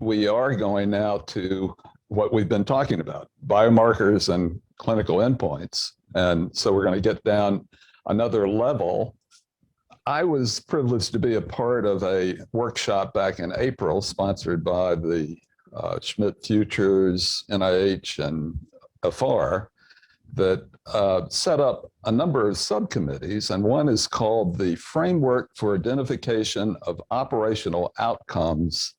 We are going now to what we've been talking about, biomarkers and clinical endpoints. And so we're going to get down another level. I was privileged to be a part of a workshop back in April, sponsored by the Schmidt Futures, NIH, and AFAR, that set up a number of subcommittees, and one is called the Framework for Identification of Operational Outcomes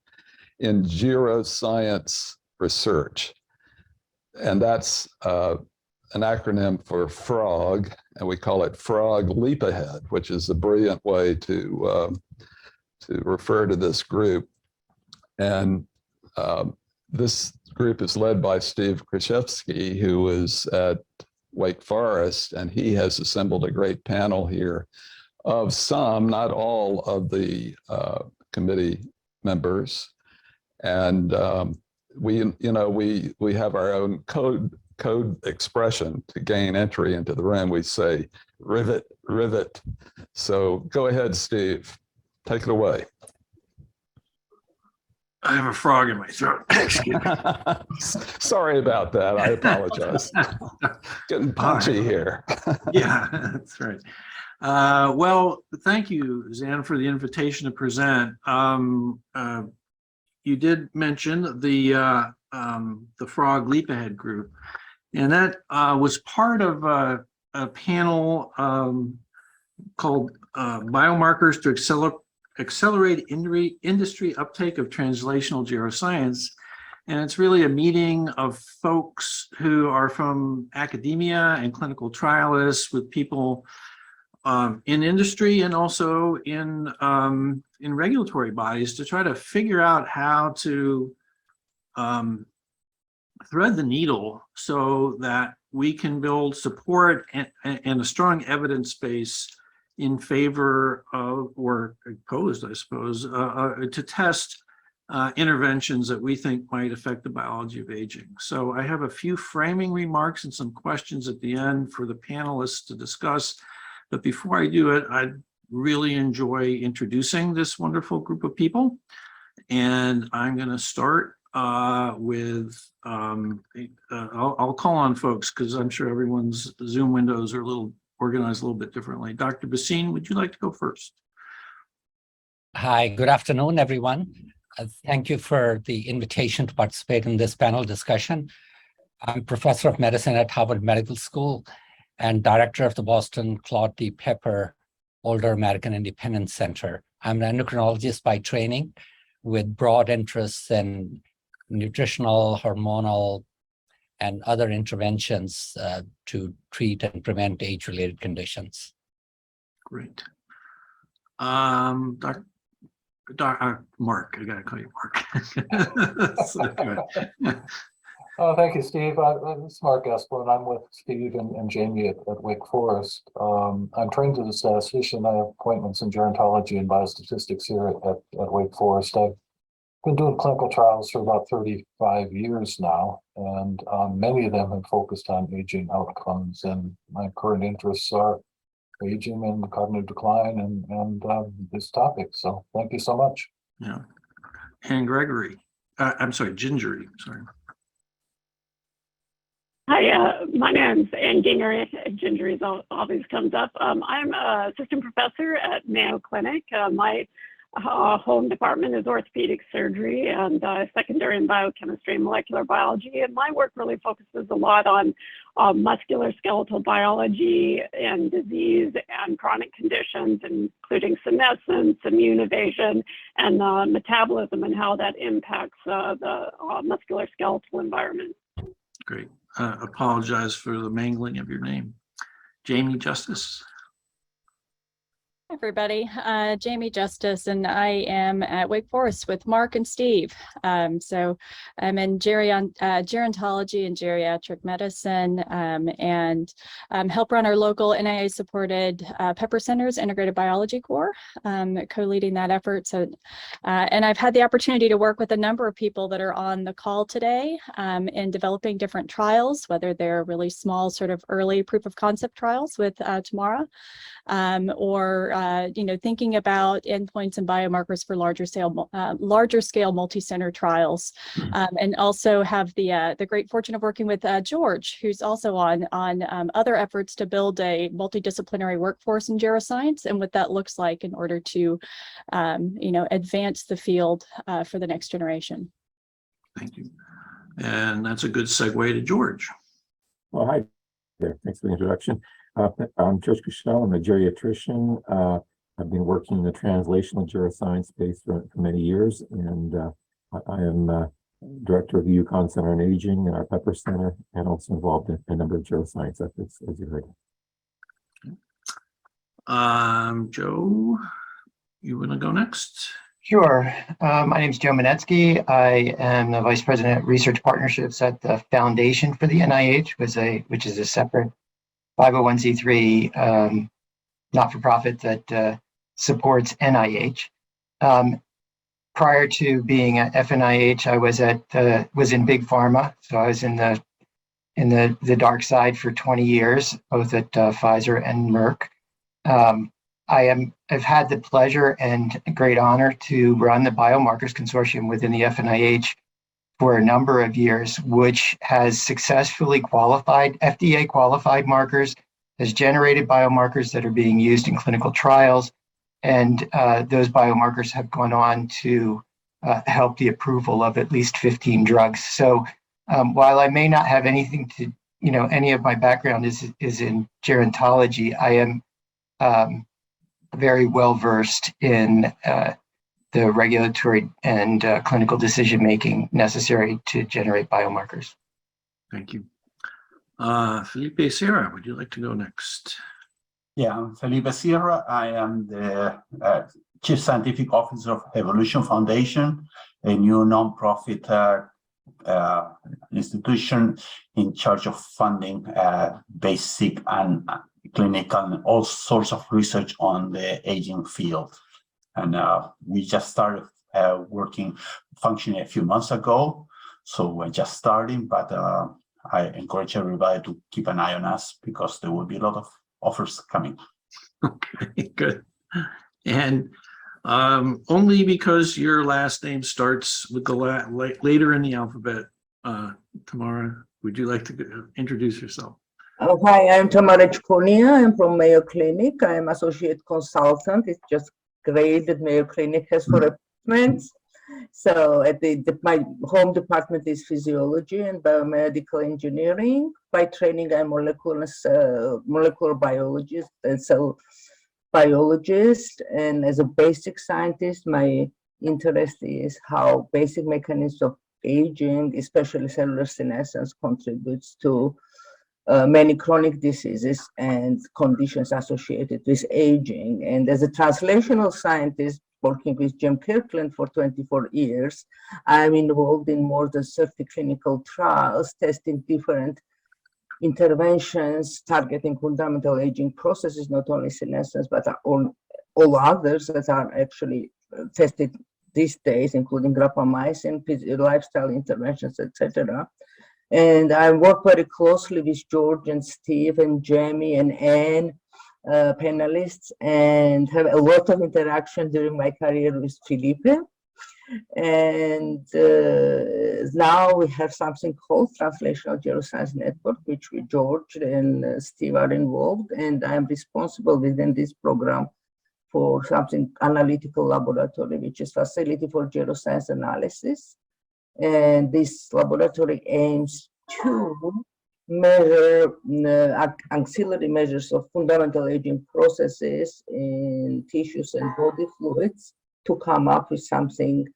in Geoscience Research. And that's an acronym for FROG, and we call it Frog Leap Ahead, which is a brilliant way to refer to this group. And this group is led by Steve Kritchevsky, who is at Wake Forest, and he has assembled a great panel here of some, not all, of the committee members. And we have our own code expression to gain entry into the room. We say, rivet, rivet. So go ahead, Steve, take it away. I have a frog in my throat. Excuse me. Sorry about that. I apologize. Getting punchy here. Yeah, that's right. Well, thank you, Zan, for the invitation to present. You did mention the Frog Leap Ahead group, and that was part of a panel called Biomarkers to Accelerate Industry Uptake of Translational Geoscience. And it's really a meeting of folks who are from academia and clinical trialists with people in industry and also in regulatory bodies to try to figure out how to thread the needle so that we can build support and a strong evidence base in favor of, or opposed, I suppose, to test interventions that we think might affect the biology of aging. So I have a few framing remarks and some questions at the end for the panelists to discuss. But before I do it, I'd really enjoy introducing this wonderful group of people. And I'm going to start with, I'll call on folks because I'm sure everyone's Zoom windows are organized a little bit differently. Dr. Bhasin, would you like to go first? Hi, good afternoon, everyone. Thank you for the invitation to participate in this panel discussion. I'm professor of medicine at Harvard Medical School and director of the Boston Claude D. Pepper Older American Independence Center. I'm an endocrinologist by training with broad interests in nutritional, hormonal, and other interventions to treat and prevent age-related conditions. Great. Mark, I gotta call you Mark. Oh, thank you, Steve. This is Mark Espeland. I'm with Steve and Jamie at Wake Forest. I'm trained as a statistician. I have appointments in gerontology and biostatistics here at Wake Forest. I've been doing clinical trials for about 35 years now, and many of them have focused on aging outcomes. And my current interests are aging and cognitive decline and this topic. So thank you so much. Yeah. And Gregory, I'm sorry, Gingery, sorry. Hi, my name's Ann Gingery. Gingery always comes up. I'm an assistant professor at Mayo Clinic. My home department is orthopedic surgery and secondary in biochemistry and molecular biology. And my work really focuses a lot on musculoskeletal biology and disease and chronic conditions, including senescence, immune evasion, and metabolism and how that impacts the musculoskeletal environment. Great. Apologize for the mangling of your name. Jamie Justice. Hi, everybody. Jamie Justice, and I am at Wake Forest with Mark and Steve. So I'm in gerontology and geriatric medicine and help run our local NIH-supported Pepper Center's Integrated Biology Core, co-leading that effort. So, and I've had the opportunity to work with a number of people that are on the call today in developing different trials, whether they're really small, sort of early proof of concept trials with Tamara, or thinking about endpoints and biomarkers for larger scale multi-center trials, and also have the great fortune of working with George, who's also on other efforts to build a multidisciplinary workforce in geroscience and what that looks like in order to advance the field for the next generation. Thank you. And that's a good segue to George. Well, hi there. Thanks for the introduction. I'm George Kritchevsky. I'm a geriatrician. I've been working in the translational geroscience space for many years, and I am director of the Yukon Center on Aging and our Pepper Center, and also involved in a number of geroscience efforts, as you heard. Joe, you want to go next? Sure. My name is Joe Manetsky. I am the Vice President of Research Partnerships at the Foundation for the NIH, which is a separate 501c3 not-for-profit that supports NIH. Prior to being at FNIH, I was in big pharma, so I was in the dark side for 20 years, both at Pfizer and Merck. I've had the pleasure and great honor to run the Biomarkers Consortium within the FNIH for a number of years, which has successfully qualified, FDA qualified markers, has generated biomarkers that are being used in clinical trials. And those biomarkers have gone on to help the approval of at least 15 drugs. So while I may not have anything to, any of my background is in gerontology, I am very well versed in the regulatory and clinical decision-making necessary to generate biomarkers. Thank you. Felipe Sierra, would you like to go next? Yeah, I'm Felipe Sierra. I am the Chief Scientific Officer of Evolution Foundation, a new nonprofit institution in charge of funding basic and clinical and all sorts of research on the aging field. And we just started functioning a few months ago. So we're just starting, but I encourage everybody to keep an eye on us because there will be a lot of offers coming. Okay, good. And only because your last name starts with the later in the alphabet, Tamara, would you like to introduce yourself? Hi, I'm Tamara Chkonia. I'm from Mayo Clinic. I'm associate consultant. It's just great that Mayo Clinic has 4 appointments. So at my home department is physiology and biomedical engineering. By training, I'm molecular biologist and cell biologist. And as a basic scientist, my interest is how basic mechanisms of aging, especially cellular senescence, contributes to many chronic diseases and conditions associated with aging. And as a translational scientist working with Jim Kirkland for 24 years, I'm involved in more than 30 clinical trials, testing different interventions, targeting fundamental aging processes, not only senescence, but all others that are actually tested these days, including rapamycin, lifestyle interventions, etc. And I work very closely with George and Steve and Jamie and Anne, panelists, and have a lot of interaction during my career with Felipe. And now we have something called Translational Geroscience Network, which George and Steve are involved, and I'm responsible within this program for something analytical laboratory, which is Facility for Geroscience Analysis. And this laboratory aims to measure auxiliary measures of fundamental aging processes in tissues and body fluids to come up with something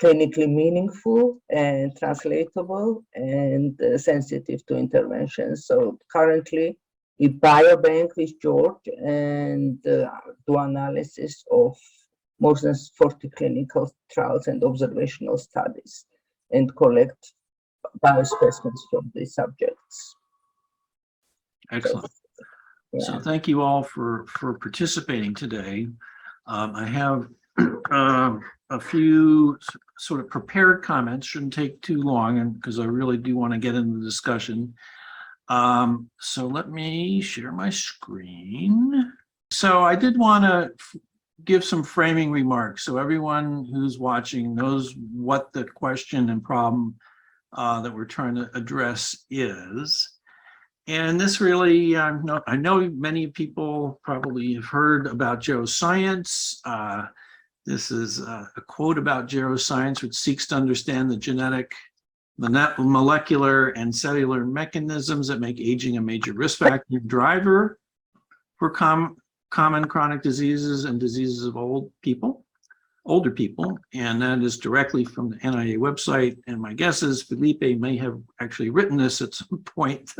clinically meaningful and translatable and sensitive to interventions. So currently, we biobank with George and do analysis of more than 40 clinical trials and observational studies and collect biospecimens from these subjects. Excellent. So thank you all for participating today. I have a few sort of prepared comments, shouldn't take too long, and because I really do want to get into the discussion. So let me share my screen. So I did want to give some framing remarks so everyone who's watching knows what the question and problem that we're trying to address is. And this really, I know many people probably have heard about geroscience. This is a quote about geroscience, which seeks to understand the genetic, molecular, and cellular mechanisms that make aging a major risk factor driver for common chronic diseases and diseases of older people. And that is directly from the NIA website. And my guess is Felipe may have actually written this at some point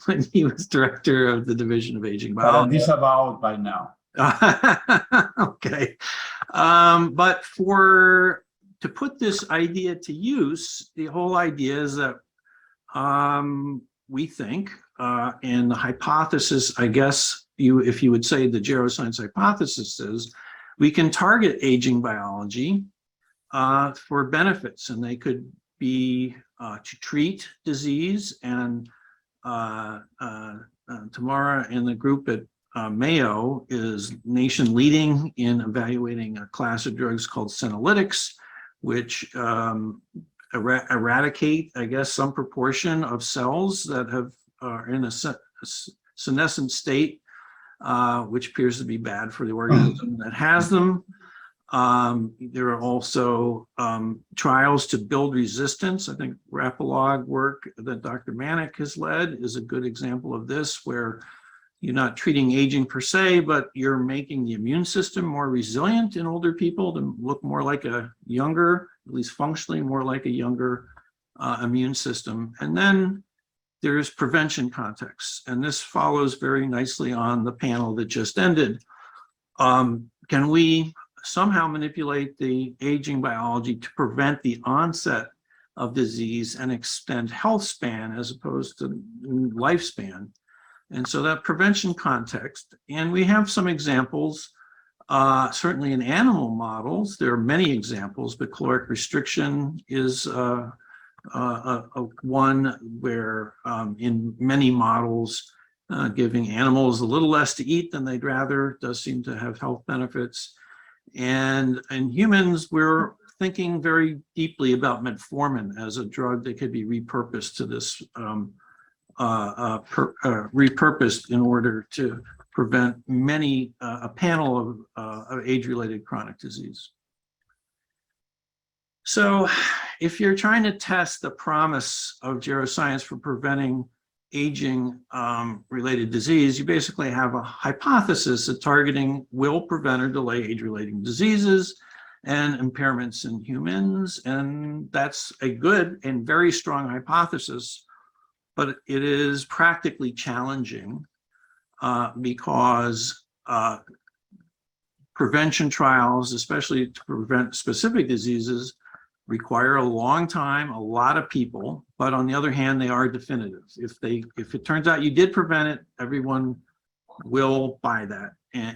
when he was director of the Division of Aging Biology. Disavowed by now. Okay. But to put this idea to use, the whole idea is that we think, and the hypothesis, I guess, if you would say the geroscience hypothesis is, we can target aging biology for benefits, and they could be to treat disease. And Tamara and the group at Mayo is nation leading in evaluating a class of drugs called senolytics, which eradicate, I guess, some proportion of cells that are in a senescent state, which appears to be bad for the organism that has them. There are also trials to build resistance. I think Rapalog work that Dr. Manick has led is a good example of this, where you're not treating aging per se, but you're making the immune system more resilient in older people to look more like a younger, at least functionally more like a younger immune system. And then there's prevention contexts, and this follows very nicely on the panel that just ended. Can we somehow manipulate the aging biology to prevent the onset of disease and extend health span as opposed to lifespan? And so that prevention context, and we have some examples, certainly in animal models. There are many examples, but caloric restriction is one where in many models, giving animals a little less to eat than they'd rather does seem to have health benefits. And in humans, we're thinking very deeply about metformin as a drug that could be repurposed to this, repurposed in order to prevent many, a panel of age-related chronic disease. So if you're trying to test the promise of geroscience for preventing aging related disease, you basically have a hypothesis that targeting will prevent or delay age-related diseases and impairments in humans. And that's a good and very strong hypothesis, but it is practically challenging because prevention trials, especially to prevent specific diseases, require a long time, a lot of people, but on the other hand, they are definitive. If it turns out you did prevent it, everyone will buy that,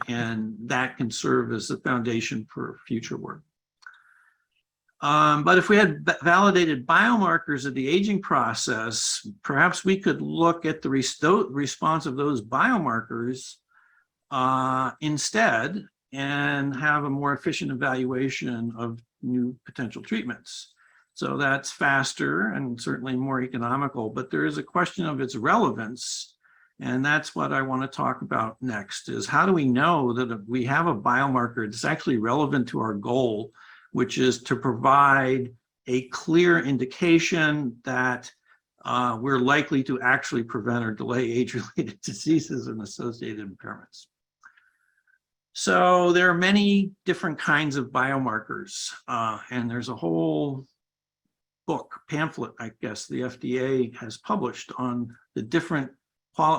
and that can serve as the foundation for future work. But if we had validated biomarkers of the aging process, perhaps we could look at the response of those biomarkers instead and have a more efficient evaluation of new potential treatments. So that's faster and certainly more economical, but there is a question of its relevance. And that's what I want to talk about next, is how do we know that if we have a biomarker that's actually relevant to our goal, which is to provide a clear indication that we're likely to actually prevent or delay age-related diseases and associated impairments. So there are many different kinds of biomarkers, and there's a whole pamphlet, I guess, the FDA has published on the different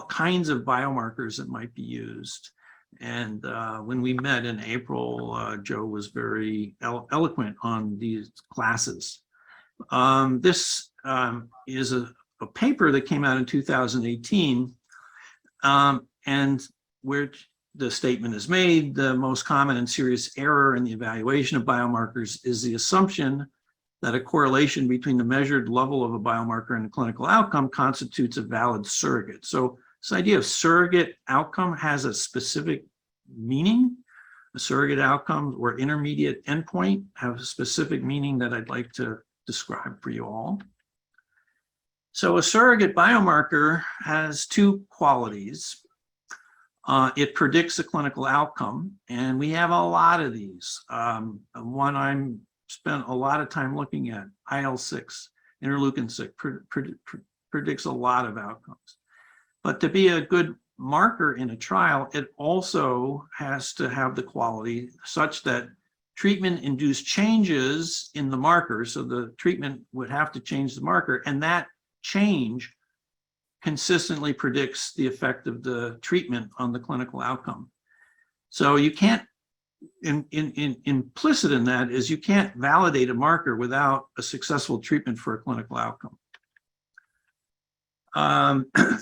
kinds of biomarkers that might be used. And when we met in April, Joe was very eloquent on these classes. This is a paper that came out in 2018, and where the statement is made, the most common and serious error in the evaluation of biomarkers is the assumption that a correlation between the measured level of a biomarker and the clinical outcome constitutes a valid surrogate. So this idea of surrogate outcome has a specific meaning. The surrogate outcomes or intermediate endpoint have a specific meaning that I'd like to describe for you all. So a surrogate biomarker has two qualities. It predicts a clinical outcome, and we have a lot of these. One I'm spent a lot of time looking at, IL-6, interleukin-6, predicts a lot of outcomes. But to be a good marker in a trial, it also has to have the quality such that treatment-induced changes in the marker, so the treatment would have to change the marker, and that change consistently predicts the effect of the treatment on the clinical outcome. So you can't, implicit in that is you can't validate a marker without a successful treatment for a clinical outcome.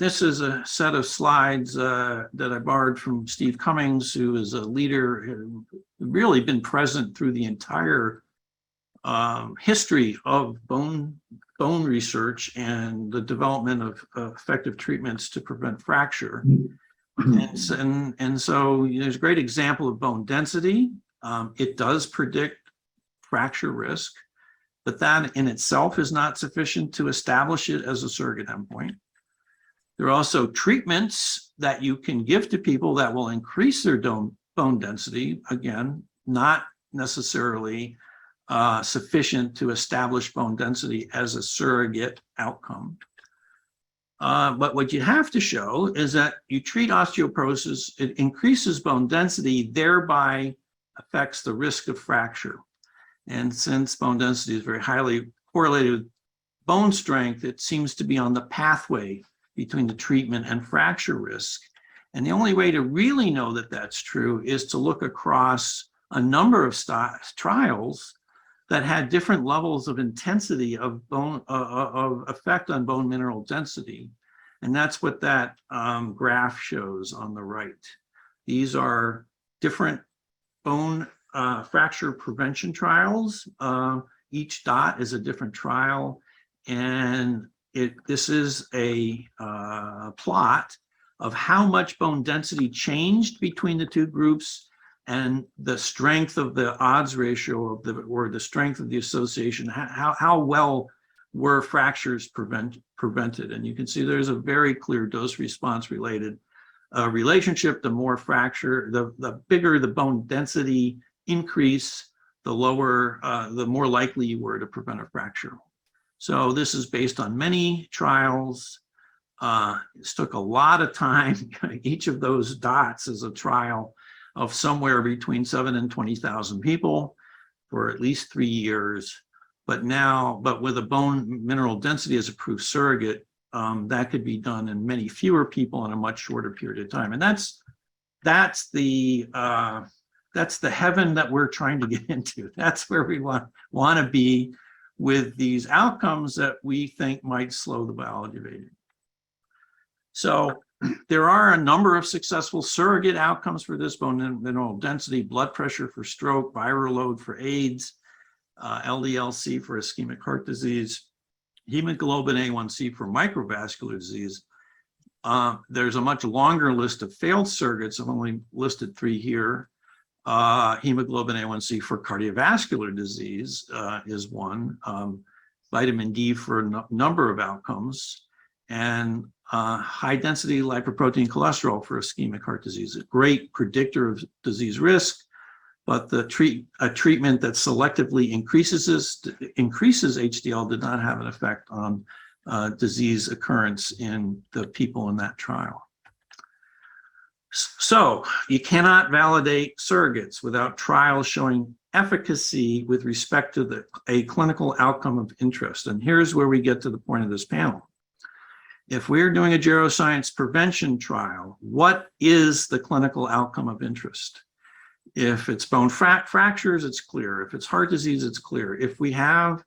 This is a set of slides that I borrowed from Steve Cummings, who is a leader who really been present through the entire history of bone research and the development of effective treatments to prevent fracture. And so there's a great example of bone density. It does predict fracture risk, but that in itself is not sufficient to establish it as a surrogate endpoint. There are also treatments that you can give to people that will increase their bone density. Again, not necessarily sufficient to establish bone density as a surrogate outcome. But what you have to show is that you treat osteoporosis, it increases bone density, thereby affects the risk of fracture. And since bone density is very highly correlated with bone strength, it seems to be on the pathway between the treatment and fracture risk. And the only way to really know that that's true is to look across a number of trials that had different levels of intensity of bone of effect on bone mineral density. And that's what that graph shows on the right. These are different bone fracture prevention trials. Each dot is a different trial, and this is a plot of how much bone density changed between the two groups and the strength of the odds ratio of the strength of the association, how well were fractures prevented. And you can see there's a very clear dose response related relationship. The more fracture, the bigger the bone density increase, the lower, the more likely you were to prevent a fracture. So this is based on many trials. This took a lot of time. Each of those dots is a trial of somewhere between 7,000 and 20,000 people for at least 3 years. But with a bone mineral density as a proof surrogate, that could be done in many fewer people in a much shorter period of time. And that's the heaven that we're trying to get into. That's where we want to be with these outcomes that we think might slow the biology of aging. So there are a number of successful surrogate outcomes for this: bone mineral density, blood pressure for stroke, viral load for AIDS, LDL-C for ischemic heart disease, hemoglobin A1C for microvascular disease. There's a much longer list of failed surrogates. I've only listed 3 here. Hemoglobin A1C for cardiovascular disease is one. Vitamin D for a number of outcomes, and high density lipoprotein cholesterol for ischemic heart disease, a great predictor of disease risk. But a treatment that selectively increases HDL did not have an effect on disease occurrence in the people in that trial. So you cannot validate surrogates without trials showing efficacy with respect to a clinical outcome of interest. And here's where we get to the point of this panel. If we're doing a geroscience prevention trial, what is the clinical outcome of interest? If it's bone fractures, it's clear. If it's heart disease, it's clear. If we have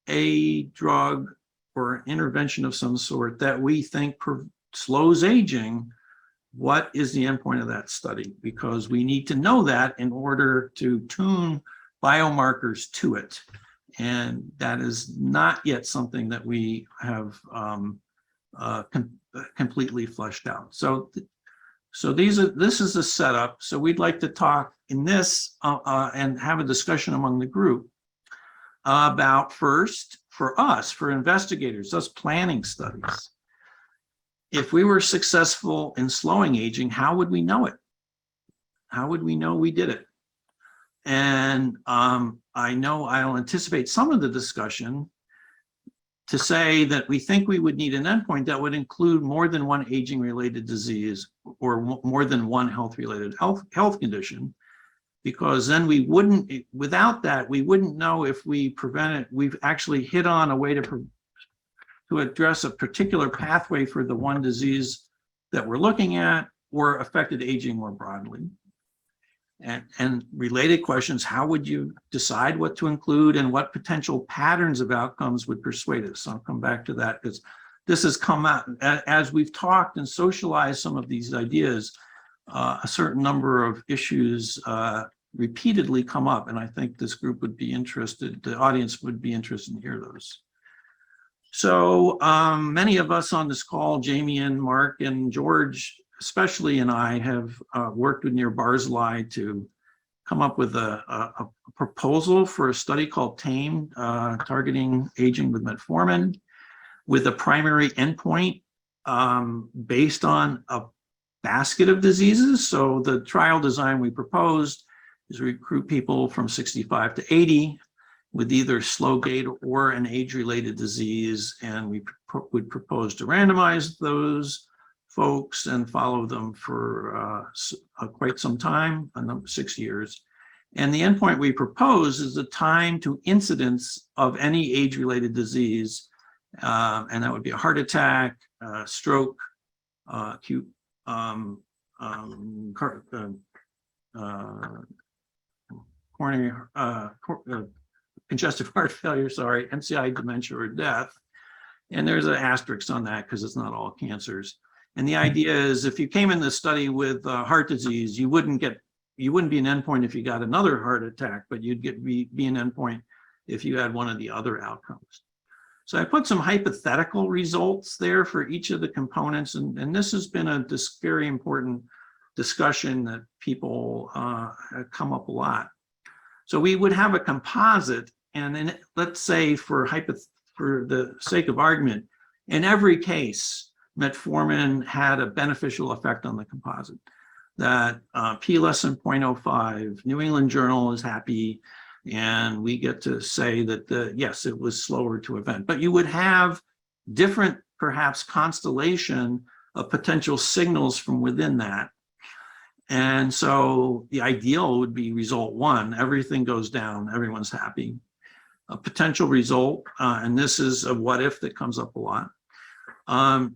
a drug or intervention of some sort that we think slows aging, what is the endpoint of that study? Because we need to know that in order to tune biomarkers to it. And that is not yet something that we have completely fleshed out. So So this is the setup. So we'd like to talk in this and have a discussion among the group about first, for us, for investigators, us planning studies. If we were successful in slowing aging, how would we know it? How would we know we did it? And I know I'll anticipate some of the discussion to say that we think we would need an endpoint that would include more than one aging-related disease or more than one health-related health condition, because then we wouldn't, without that, we wouldn't know if we prevented, we've actually hit on a way to address a particular pathway for the one disease that we're looking at or affected aging more broadly. And related questions, how would you decide what to include and what potential patterns of outcomes would persuade us? I'll come back to that because this has come out as we've talked and socialized some of these ideas. A certain number of issues repeatedly come up, and I think this group would be interested, the audience would be interested in hear those. So many of us on this call, Jamie and Mark and George, especially, and I have worked with near Barzilai to come up with a proposal for a study called TAME, targeting aging with metformin, with a primary endpoint based on a basket of diseases. So the trial design we proposed is recruit people from 65 to 80 with either slow gait or an age-related disease, and we would propose to randomize those folks and follow them for quite some time, 6 years. And the endpoint we propose is the time to incidence of any age-related disease, and that would be a heart attack, stroke, acute coronary congestive heart failure, sorry, MCI, dementia, or death. And there's an asterisk on that because it's not all cancers. And the idea is if you came in the study with heart disease, you wouldn't be an endpoint if you got another heart attack, but you'd be an endpoint if you had one of the other outcomes. So I put some hypothetical results there for each of the components, and this has been this very important discussion that people come up a lot. So we would have a composite, and let's say for the sake of argument, in every case, metformin had a beneficial effect on the composite. That P less than 0.05, New England Journal is happy, and we get to say that yes, it was slower to event. But you would have different, perhaps, constellation of potential signals from within that. And so the ideal would be result one, everything goes down, everyone's happy. A potential result, and this is a what if that comes up a lot.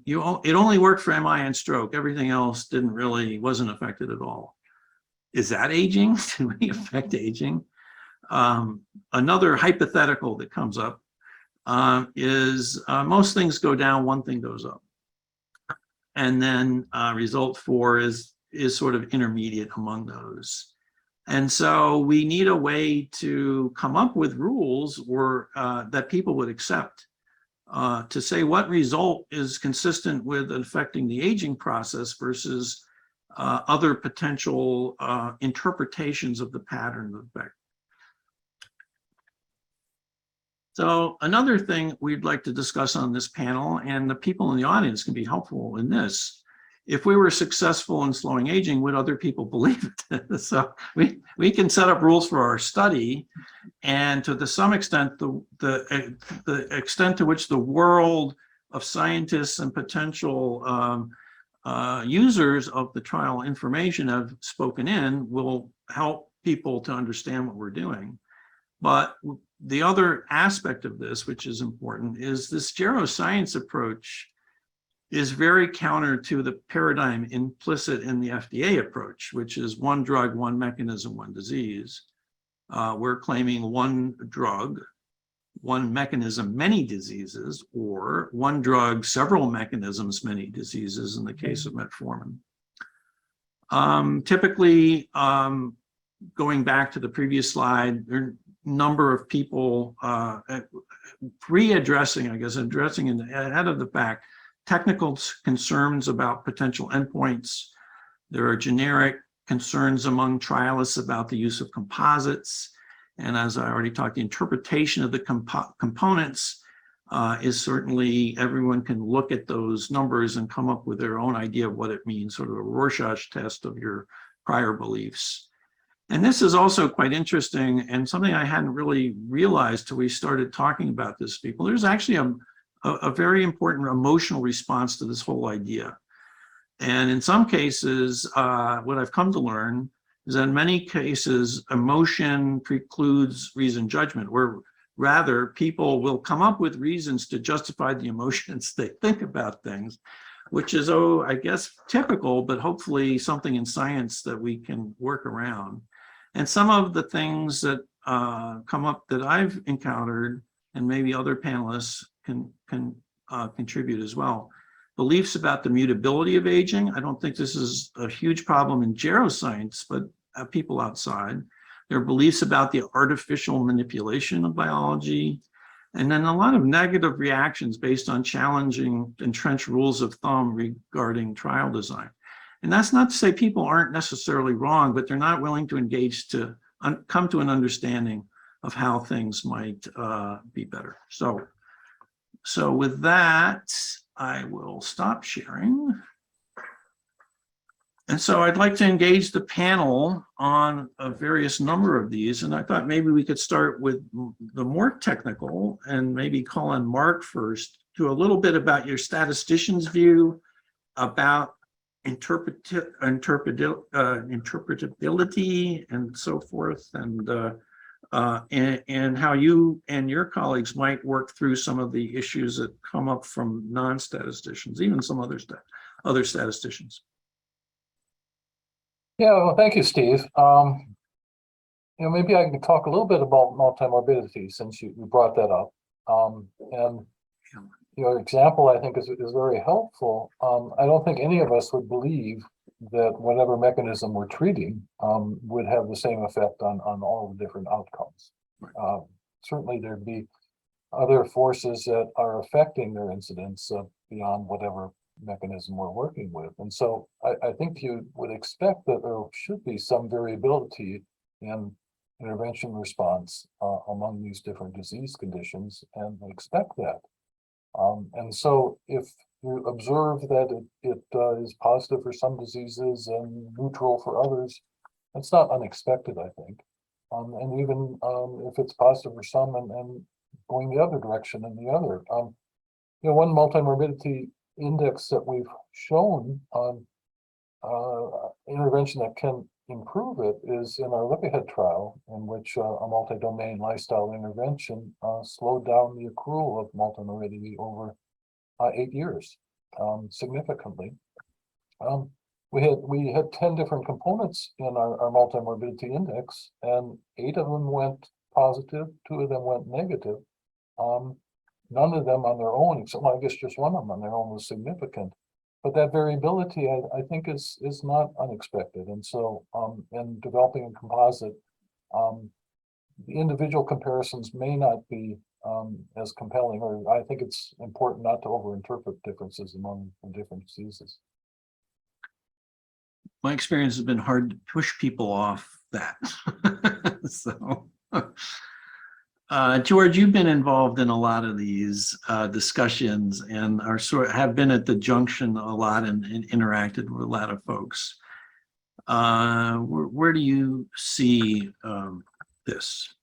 It only worked for MI and stroke. Everything else wasn't affected at all. Is that aging? Do we affect aging? Another hypothetical that comes up is most things go down, one thing goes up. And then result four is sort of intermediate among those. And so we need a way to come up with rules or that people would accept to say what result is consistent with affecting the aging process versus other potential interpretations of the pattern of effect. So another thing we'd like to discuss on this panel, and the people in the audience can be helpful in this, if we were successful in slowing aging, would other people believe it? So we can set up rules for our study, and to some extent, the extent to which the world of scientists and potential users of the trial information have spoken in will help people to understand what we're doing. But the other aspect of this, which is important, is this geroscience approach is very counter to the paradigm implicit in the FDA approach, which is one drug, one mechanism, one disease. We're claiming one drug, one mechanism, many diseases, or one drug, several mechanisms, many diseases in the case of metformin. Typically, going back to the previous slide, there are a number of people addressing ahead of the fact, technical concerns about potential endpoints, There are generic concerns among trialists about the use of composites. And as I already talked, the interpretation of the components is certainly, everyone can look at those numbers and come up with their own idea of what it means, sort of a Rorschach test of your prior beliefs. And this is also quite interesting and something I hadn't really realized till we started talking about this, people. There's actually a very important emotional response to this whole idea. And in some cases, what I've come to learn is that in many cases, emotion precludes reasoned judgment, where rather people will come up with reasons to justify the emotions they think about things, which is, I guess, typical, but hopefully something in science that we can work around. And some of the things that come up that I've encountered, and maybe other panelists can contribute as well. Beliefs about the mutability of aging. I don't think this is a huge problem in geroscience, but people outside. There are beliefs about the artificial manipulation of biology, and then a lot of negative reactions based on challenging entrenched rules of thumb regarding trial design. And that's not to say people aren't necessarily wrong, but they're not willing to engage to come to an understanding of how things might be better. So with that, I will stop sharing. And so I'd like to engage the panel on a various number of these. And I thought maybe we could start with the more technical and maybe call on Mark first to a little bit about your statistician's view about interpretability and so forth, and how you and your colleagues might work through some of the issues that come up from non-statisticians, even some other statisticians. Yeah, well, thank you, Steve. Maybe I can talk a little bit about multimorbidity since you brought that up. And your example, I think, is very helpful. I don't think any of us would believe that whatever mechanism we're treating would have the same effect on all the different outcomes. Certainly, there'd be other forces that are affecting their incidence beyond whatever mechanism we're working with. And so I think you would expect that there should be some variability in intervention response among these different disease conditions, and expect that. And so if you observe that it is positive for some diseases and neutral for others, that's not unexpected, I think. And even if it's positive for some and going the other direction in the other. One multimorbidity index that we've shown on intervention that can improve it is in our look-ahead trial, in which a multi-domain lifestyle intervention slowed down the accrual of multimorbidity over 8 years significantly. We had 10 different components in our multimorbidity index, and 8 of them went positive, 2 of them went negative. None of them on their own, except, well, I guess just one of them on their own was significant. But that variability, I think, is not unexpected. And so in developing a composite, the individual comparisons may not be as compelling, or I think it's important not to overinterpret differences among the different diseases. My experience has been hard to push people off that. So, George, you've been involved in a lot of these discussions and have been at the junction a lot and interacted with a lot of folks. Where do you see this?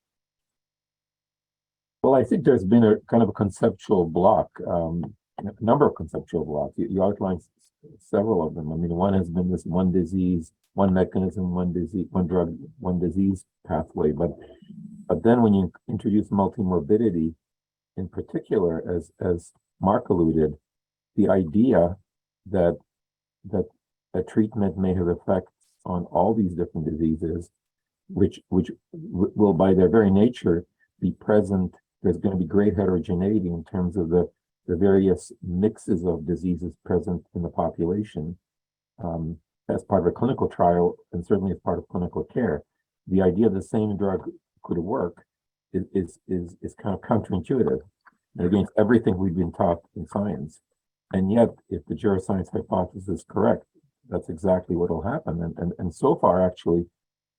Well, I think there's been a kind of a conceptual block, a number of conceptual blocks. You outlined several of them. I mean, one has been this one disease, one mechanism, one disease, one drug, one disease pathway. But then when you introduce multimorbidity, in particular, as Mark alluded, the idea that a treatment may have effects on all these different diseases, which will by their very nature be present. There's going to be great heterogeneity in terms of the various mixes of diseases present in the population as part of a clinical trial, and certainly as part of clinical care. The idea the same drug could work is kind of counterintuitive and against everything we've been taught in science. And yet, if the geroscience hypothesis is correct, that's exactly what will happen. And so far, actually,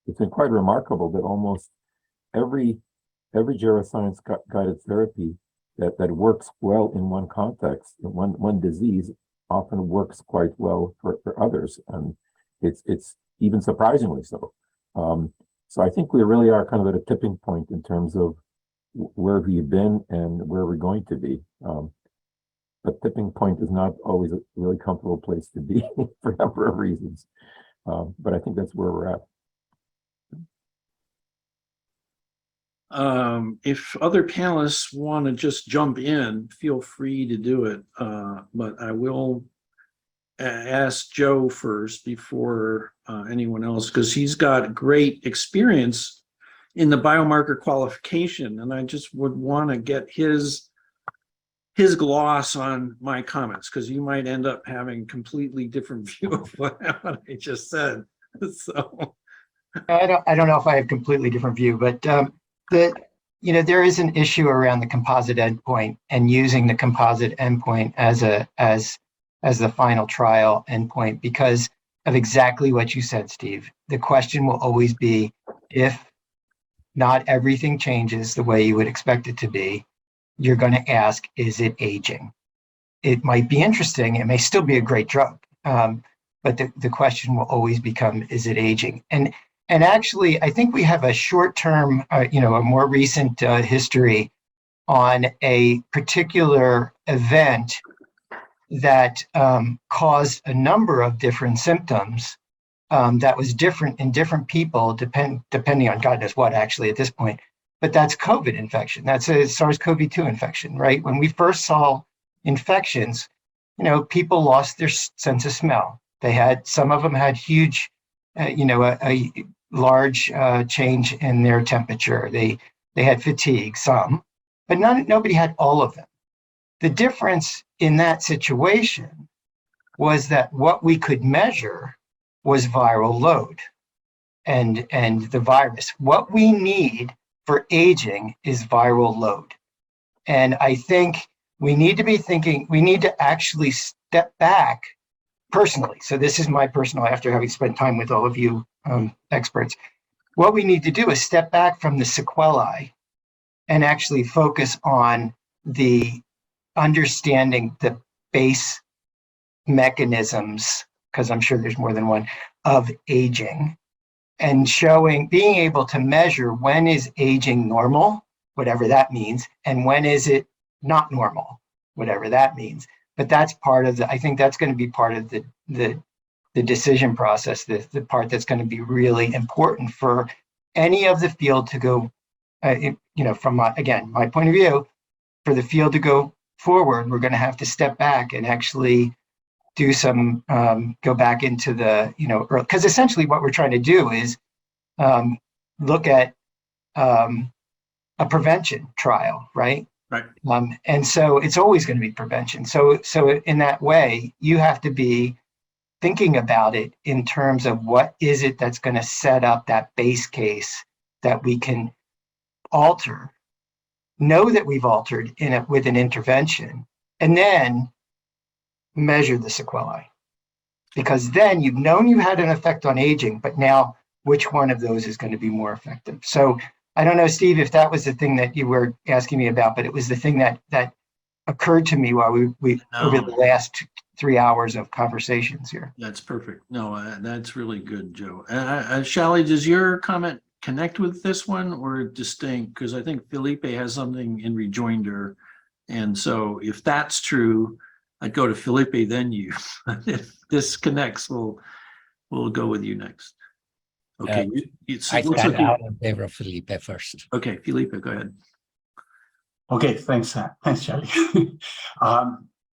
it's been quite remarkable that almost every geroscience guided therapy that works well in one context, in one disease, often works quite well for others, and it's even surprisingly so. So I think we really are kind of at a tipping point in terms of where we've been and where we're going to be. But tipping point is not always a really comfortable place to be for a number of reasons. But I think that's where we're at. If other panelists want to just jump in, feel free to do it. But I will ask Joe first before anyone else, because he's got great experience in the biomarker qualification, and I just would want to get his gloss on my comments, because you might end up having completely different view of what I just said. So I don't know if I have completely different view, but there is an issue around the composite endpoint and using the composite endpoint as the final trial endpoint because of exactly what you said, Steve. The question will always be, if not everything changes the way you would expect it to be, you're going to ask, is it aging? It might be interesting. It may still be a great drug. But the question will always become, is it aging? And actually, I think we have a short-term, a more recent history on a particular event that caused a number of different symptoms that was different in different people, depending on God knows what, actually, at this point. But that's COVID infection. That's a SARS-CoV-2 infection, right? When we first saw infections, people lost their sense of smell. Some of them had huge, a large change in their temperature. They had fatigue, some, but nobody had all of them. The difference in that situation was that what we could measure was viral load and the virus. What we need for aging is viral load. And I think we need to actually step back personally. So this is my personal, after having spent time with all of you experts, what we need to do is step back from the sequelae and actually focus on the understanding the base mechanisms, because I'm sure there's more than one, of aging, and being able to measure when is aging normal, whatever that means, and when is it not normal, whatever that means. But that's part of I think that's going to be part of the decision process, the part that's going to be really important for any of the field to go, from my point of view, for the field to go forward, we're going to have to step back and actually do some, go back into the, because essentially what we're trying to do is look at a prevention trial, right? Right. And so it's always going to be prevention. So in that way, you have to be thinking about it in terms of what is it that's going to set up that base case that we can alter, know that we've altered with an intervention, and then measure the sequelae. Because then you've known you had an effect on aging, but now which one of those is going to be more effective? So I don't know, Steve, if that was the thing that you were asking me about, but it was the thing that occurred to me while we over the last 3 hours of conversations here. That's perfect. No, that's really good, Joe. Shally, does your comment connect with this one or distinct? Because I think Felipe has something in rejoinder. And so if that's true, I'd go to Felipe, then you. If this connects, we'll go with you next. Okay. I stand out in favor of Felipe first. Okay, Felipe, go ahead. Okay, thanks, Shally.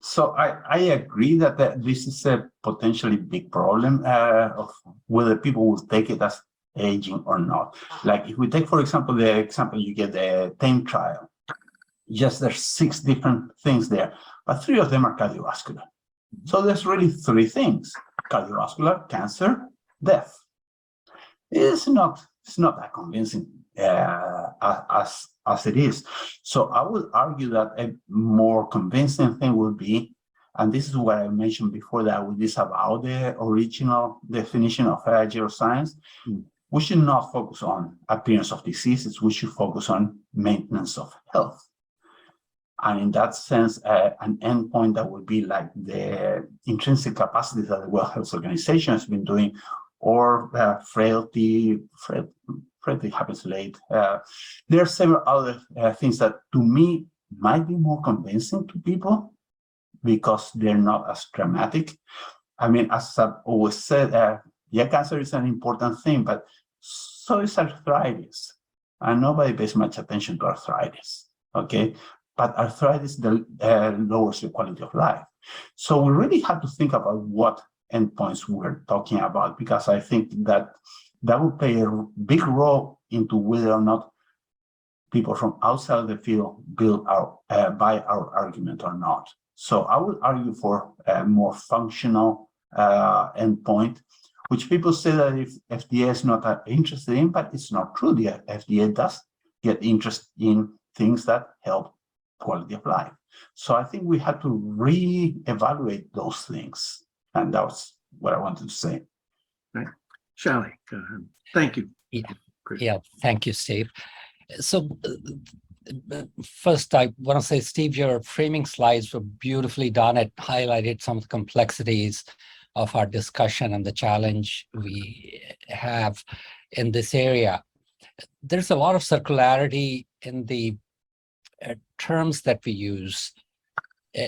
So I agree that this is a potentially big problem of whether people will take it as aging or not. Like if we take, for example, the example you get the TAME trial, yes, there's 6 different things there, but 3 of them are cardiovascular. So there's really 3 things: cardiovascular, cancer, death. It's not that convincing as it is. So I would argue that a more convincing thing would be And this is what I mentioned before, that we disavow the original definition of geroscience. We should not focus on appearance of diseases. We should focus on maintenance of health. And in that sense, an endpoint that would be like the intrinsic capacity that the World Health Organization has been doing, or frailty happens late. There are several other things that to me might be more convincing to people because they're not as dramatic. I mean, as I've always said, cancer is an important thing, but so is arthritis. And nobody pays much attention to arthritis, okay? But arthritis lowers your quality of life. So we really have to think about what endpoints we're talking about, because I think that will play a big role into whether or not people from outside of the field buy our argument or not. So I would argue for a more functional endpoint, which people say that if FDA is not interested in, but it's not true. The FDA does get interested in things that help quality of life. So I think we have to re-evaluate those things. And that was what I wanted to say. Right. Shally, go ahead. Thank you. Yeah, thank you, Steve. So first, I want to say, Steve, your framing slides were beautifully done. It highlighted some of the complexities of our discussion and the challenge we have in this area. There's a lot of circularity in the terms that we use.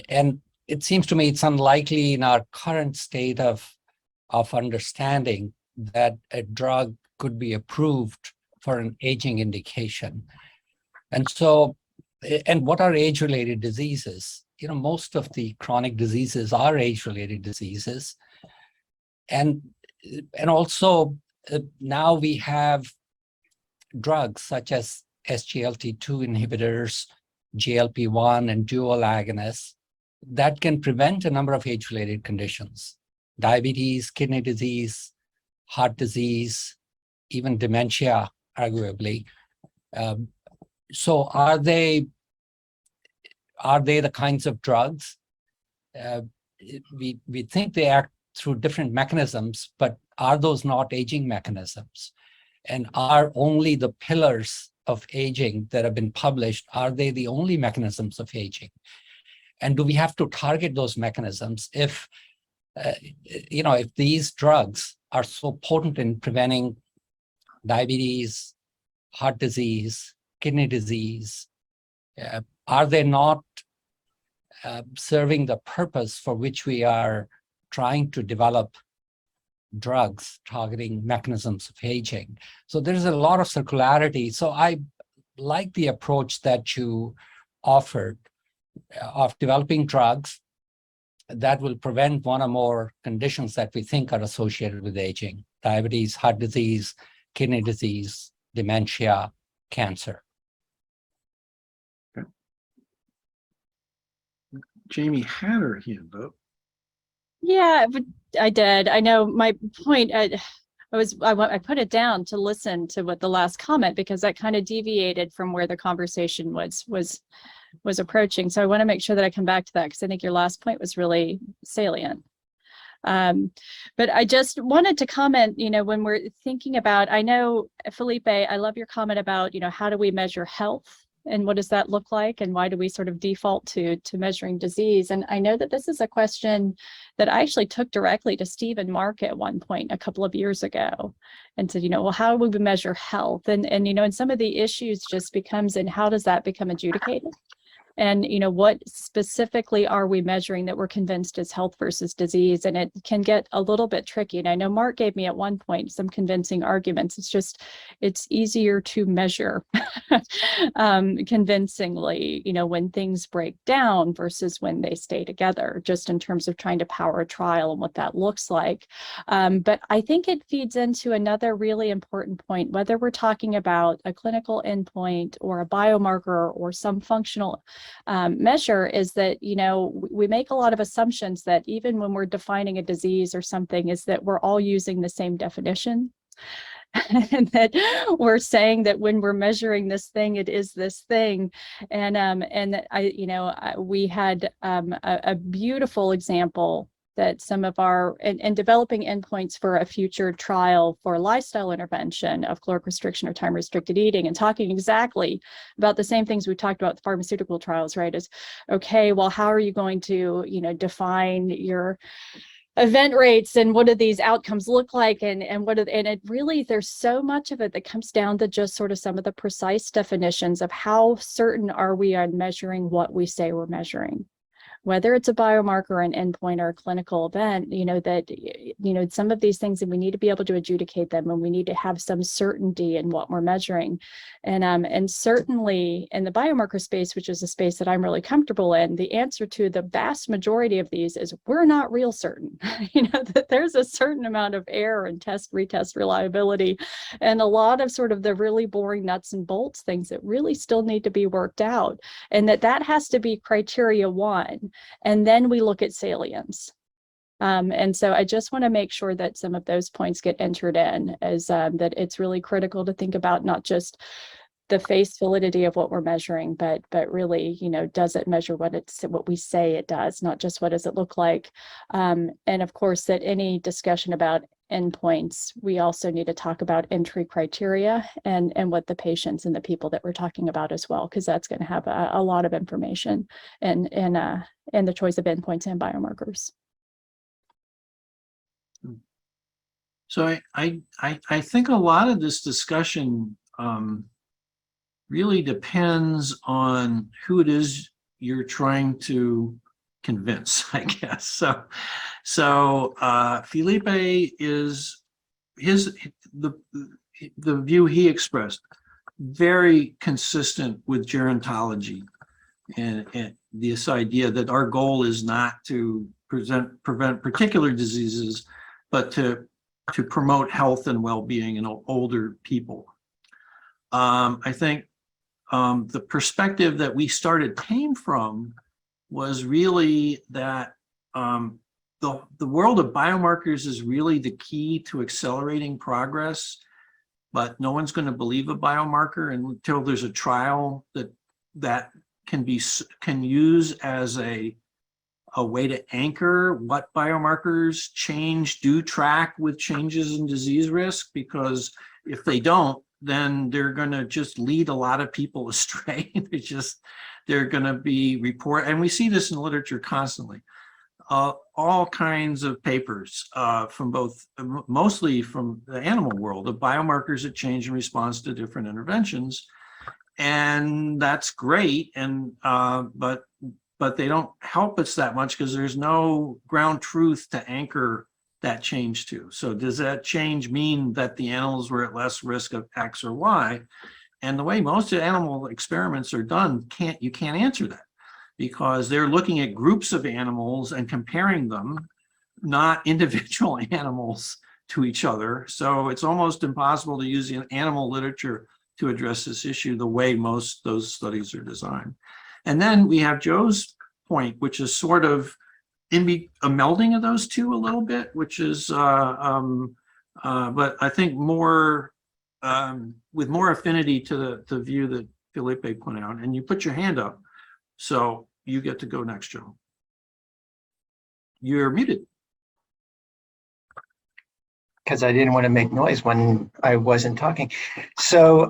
And it seems to me it's unlikely in our current state of understanding that a drug could be approved for an aging indication. And so, and what are age-related diseases? You know, most of the chronic diseases are age-related diseases. And also now we have drugs such as SGLT2 inhibitors, GLP-1 and dual agonists that can prevent a number of age-related conditions: diabetes, kidney disease, heart disease, even dementia, arguably. So are they the kinds of drugs? We think they act through different mechanisms, but are those not aging mechanisms? And are only the pillars of aging that have been published, are they the only mechanisms of aging? And do we have to target those mechanisms if, if these drugs are so potent in preventing diabetes, heart disease, kidney disease, are they not serving the purpose for which we are trying to develop drugs targeting mechanisms of aging? So there's a lot of circularity. So I like the approach that you offered of developing drugs that will prevent one or more conditions that we think are associated with aging: diabetes, heart disease, kidney disease, dementia, cancer. Okay. Jamie had her hand up. Yeah, but I did. I know my point. I put it down to listen to what the last comment, because that kind of deviated from where the conversation was approaching. So I want to make sure that I come back to that, because I think your last point was really salient. But I just wanted to comment, when we're thinking about, I know, Felipe, I love your comment about, how do we measure health and what does that look like, and why do we sort of default to measuring disease? And I know that this is a question that I actually took directly to Steve and Mark at one point a couple of years ago, and said, well, how do we measure health? And and some of the issues just becomes, and how does that become adjudicated? And what specifically are we measuring that we're convinced is health versus disease? And it can get a little bit tricky. And I know Mark gave me at one point some convincing arguments. It's easier to measure convincingly, when things break down versus when they stay together, just in terms of trying to power a trial and what that looks like. But I think it feeds into another really important point, whether we're talking about a clinical endpoint or a biomarker or some functional measure, is that, we make a lot of assumptions that even when we're defining a disease or something, is that we're all using the same definition. and that we're saying that when we're measuring this thing, it is this thing. And we had a beautiful example that some of our, in developing endpoints for a future trial for lifestyle intervention of caloric restriction or time restricted eating, and talking exactly about the same things we talked about with pharmaceutical trials, right? Is, okay, well, how are you going to, define your event rates, and what do these outcomes look like, and it really, there's so much of it that comes down to just sort of some of the precise definitions of how certain are we on measuring what we say we're measuring, whether it's a biomarker, an endpoint, or a clinical event. Some of these things, and we need to be able to adjudicate them, and we need to have some certainty in what we're measuring. And certainly in the biomarker space, which is a space that I'm really comfortable in, the answer to the vast majority of these is we're not real certain. That there's a certain amount of error and test, retest reliability, and a lot of sort of the really boring nuts and bolts things that really still need to be worked out. And that has to be criteria one. And then we look at salience. And so I just want to make sure that some of those points get entered in, as that it's really critical to think about not just the face validity of what we're measuring, but really, does it measure what we say it does, not just what does it look like. And of course, that any discussion about endpoints, we also need to talk about entry criteria and what the patients and the people that we're talking about as well, because that's going to have a lot of information in the choice of endpoints and biomarkers. So I think a lot of this discussion really depends on who it is you're trying to convince, I guess. So Felipe is the view he expressed, very consistent with gerontology, and this idea that our goal is not to prevent particular diseases, but to promote health and well-being in older people. I think the perspective that we came from was really that the world of biomarkers is really the key to accelerating progress, but no one's going to believe a biomarker until there's a trial that can use as a way to anchor what biomarkers do track with changes in disease risk, because if they don't, then they're going to just lead a lot of people astray. They're going to be and we see this in literature constantly. All kinds of papers from mostly from the animal world, of biomarkers that change in response to different interventions, and that's great. And but they don't help us that much because there's no ground truth to anchor that change to. So does that change mean that the animals were at less risk of X or Y? And the way most animal experiments are done, you can't answer that, because they're looking at groups of animals and comparing them, not individual animals to each other. So it's almost impossible to use the animal literature to address this issue the way most those studies are designed. And then we have Joe's point, which is sort of a melding of those two a little bit, which is, but I think more with more affinity to the view that Felipe pointed out. And you put your hand up, so you get to go next, Joe. You're muted. Because I didn't want to make noise when I wasn't talking. So,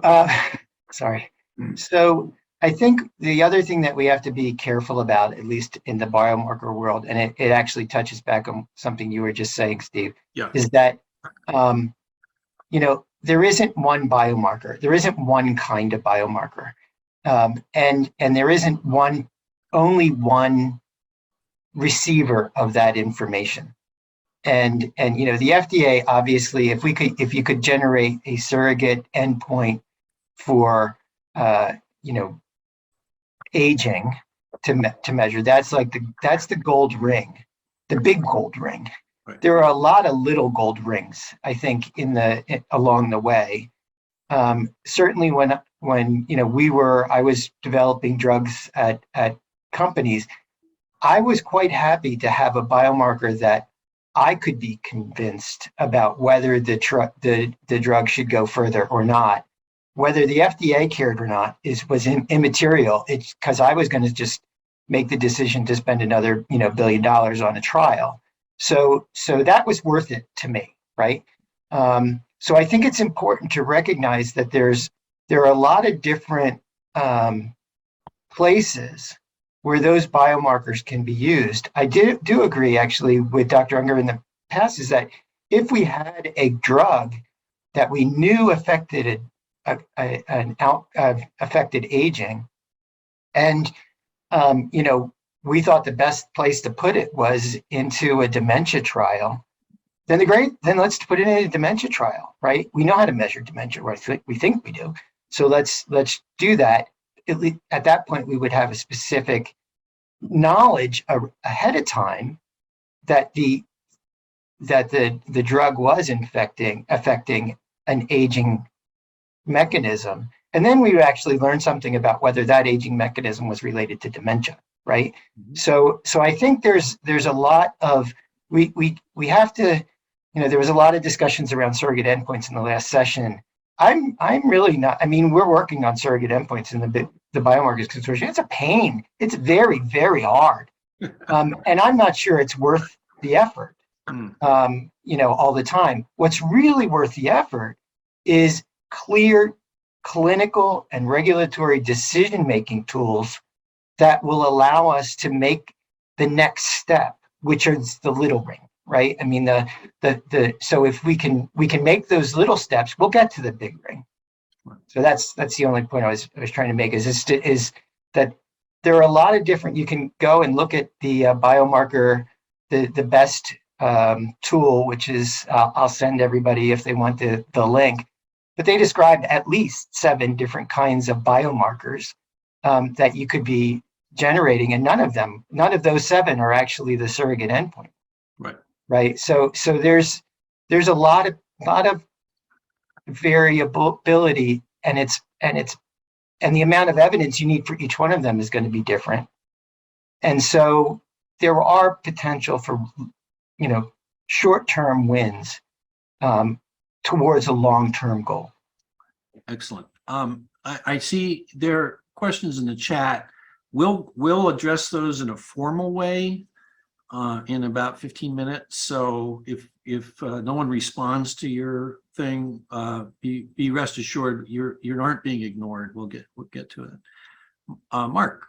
sorry. So I think the other thing that we have to be careful about, at least in the biomarker world, and it actually touches back on something you were just saying, Steve, is that, there isn't one biomarker. There isn't one kind of biomarker. And there isn't only one receiver of that information. And the FDA, obviously, if you could generate a surrogate endpoint for aging to measure, that's the gold ring, the big gold ring. Right. There are a lot of little gold rings, I think, along the way. Certainly when I was developing drugs at companies, I was quite happy to have a biomarker that I could be convinced about whether the drug should go further or not. Whether the FDA cared or not was immaterial. It's because I was going to just make the decision to spend another $1 billion on a trial. So that was worth it to me, right? So I think it's important to recognize that there are a lot of different places where those biomarkers can be used. I do agree actually with Dr. Unger in the past is that if we had a drug that we knew affected affected aging, and we thought the best place to put it was into a dementia trial, then let's put it in a dementia trial, right? We know how to measure dementia, right? We think we do. So let's do that. At that point, we would have a specific knowledge ahead of time that the drug was affecting an aging mechanism. And then we would actually learn something about whether that aging mechanism was related to dementia, right? Mm-hmm. So I think there's a lot of, we have to, there was a lot of discussions around surrogate endpoints in the last session. I'm really not, we're working on surrogate endpoints in the Biomarkers Consortium. It's a pain. It's very, very hard. And I'm not sure it's worth the effort, all the time. What's really worth the effort is clear clinical and regulatory decision-making tools that will allow us to make the next step, which is the little ring, right? So if we can make those little steps, we'll get to the big ring. So that's the only point I was trying to make is that there are a lot of different, you can go and look at the biomarker, the best tool, which is, I'll send everybody if they want the link, but they described at least 7 different kinds of biomarkers that you could be generating, and none of those 7 are actually the surrogate endpoint. Right. So there's a lot of variability, and the amount of evidence you need for each one of them is going to be different. And so there are potential for short-term wins towards a long-term goal. Excellent. I see there are questions in the chat. We'll address those in a formal way in about 15 minutes. So if no one responds to your thing, be rest assured you aren't being ignored. We'll get to it. Mark.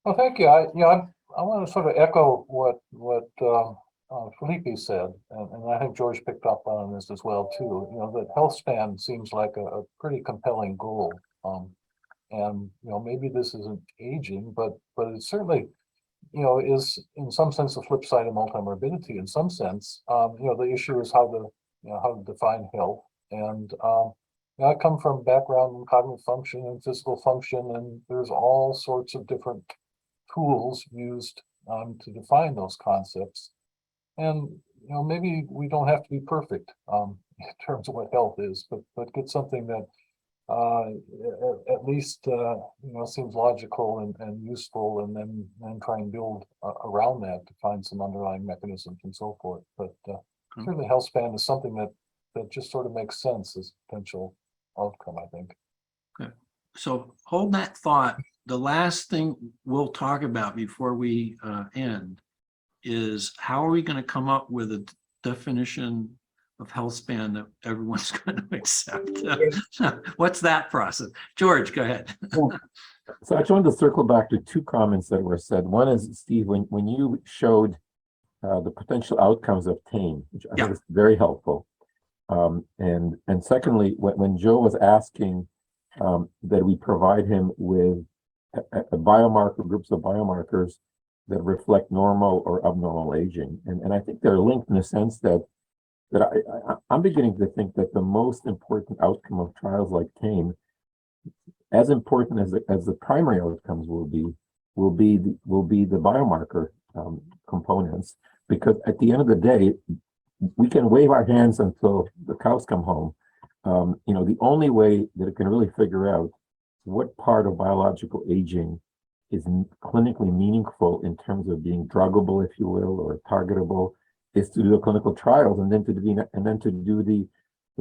Well, thank you. I want to sort of echo what Felipe said, and I think George picked up on this as well too. That health span seems like a pretty compelling goal, and maybe this isn't aging, but it certainly is in some sense the flip side of multimorbidity. In some sense, the issue is how to define health, and I come from background in cognitive function and physical function, and there's all sorts of different tools used to define those concepts. And maybe we don't have to be perfect in terms of what health is, but get something that at least seems logical and useful, and then try and build around that to find some underlying mechanisms and so forth. But certainly health span is something that just sort of makes sense as a potential outcome, I think. Okay. So hold that thought. The last thing we'll talk about before we end is how are we going to come up with a definition of health span that everyone's going to accept? What's that process? George, go ahead. So I just wanted to circle back to 2 comments that were said. One is, Steve, when you showed the potential outcomes of TAME, which I think is very helpful. And secondly, when Joe was asking that we provide him with a biomarker, groups of biomarkers that reflect normal or abnormal aging. And I think they're linked in the sense that I'm beginning to think that the most important outcome of trials like TAME, as important as the primary outcomes will be the biomarker components, because at the end of the day, we can wave our hands until the cows come home. The only way that it can really figure out what part of biological aging is clinically meaningful in terms of being druggable, if you will, or targetable, is to do the clinical trials and then to do the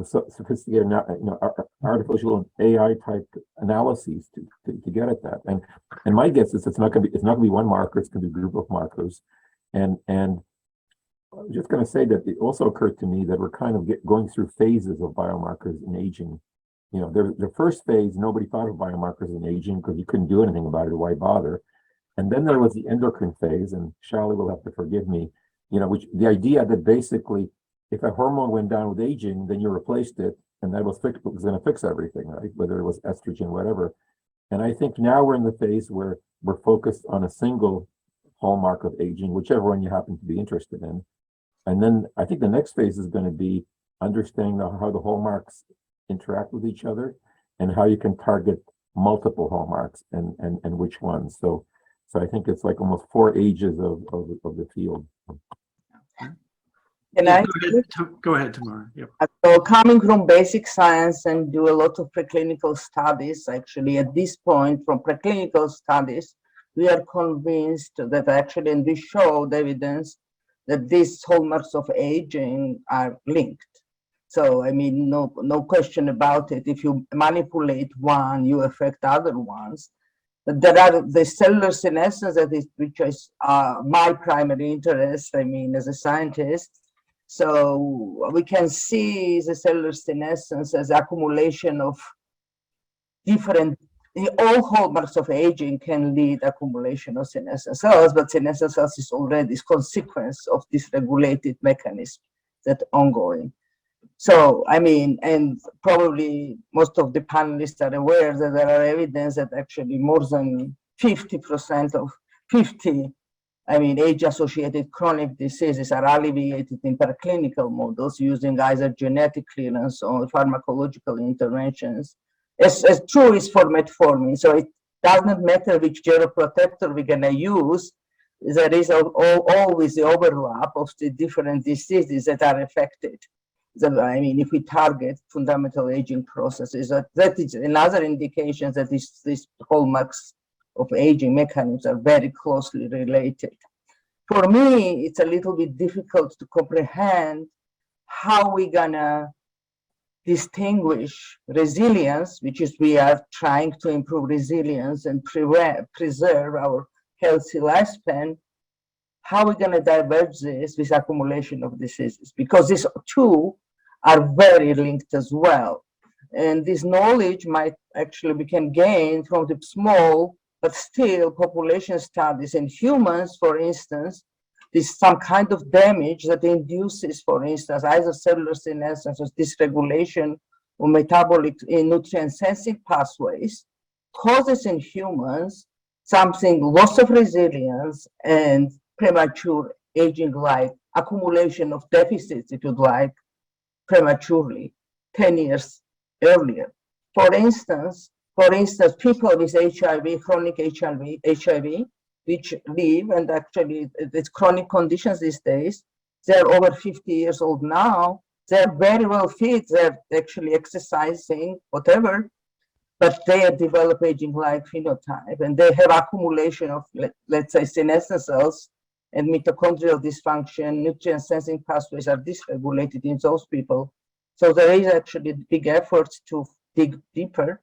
sophisticated, artificial AI type analyses to get at that. And my guess is it's not going to be one marker; it's going to be a group of markers. And I was just going to say that it also occurred to me that we're kind of going through phases of biomarkers in aging. The first phase, nobody thought of biomarkers in aging because you couldn't do anything about it. Why bother? And then there was the endocrine phase, and Shally will have to forgive me. Which the idea that basically, if a hormone went down with aging, then you replaced it, and that was going to fix everything, right? Whether it was estrogen, whatever. And I think now we're in the phase where we're focused on a single hallmark of aging, whichever one you happen to be interested in. And then I think the next phase is going to be understanding how the hallmarks interact with each other and how you can target multiple hallmarks and which ones. So I think it's like almost 4 ages of the field. Yeah, go ahead, Tamara. Yep. So coming from basic science and do a lot of preclinical studies, actually at this point from preclinical studies, we are convinced that actually, and we showed evidence that these hallmarks of aging are linked. So, I mean, no question about it. If you manipulate one, you affect other ones. But there are the cellular senescence, which is my primary interest, I mean, as a scientist. So we can see the cellular senescence as accumulation of different, all hallmarks of aging can lead accumulation of senescent cells, but senescent cells is already a consequence of this regulated mechanism that's ongoing. So, I mean, and probably most of the panelists are aware that there are evidence that actually more than 50% of age-associated chronic diseases are alleviated in preclinical models using either genetic clearance or pharmacological interventions. As true is for metformin, so it does not matter which geroprotector we're going to use. There is always the overlap of the different diseases that are affected. So, I mean, if we target fundamental aging processes, that is another indication that these hallmarks of aging mechanisms are very closely related. For me, it's a little bit difficult to comprehend how we're gonna distinguish resilience, which is we are trying to improve resilience and preserve our healthy lifespan. How are we going to diverge this with accumulation of diseases? Because these two are very linked as well. And this knowledge might actually we can gain from the small but still population studies in humans, for instance. There's some kind of damage that induces, for instance, either cellular senescence or dysregulation or metabolic nutrient sensing pathways, causes in humans something loss of resilience and premature aging, like accumulation of deficits, if you'd like, prematurely 10 years earlier. For instance, people with HIV, chronic HIV, which live, and actually it's chronic conditions these days, they're over 50 years old now, they're very well fit, they're actually exercising, whatever, but they develop aging-like phenotype, and they have accumulation of, let's say, senescent cells and mitochondrial dysfunction, nutrient sensing pathways are dysregulated in those people. So there is actually big efforts to dig deeper.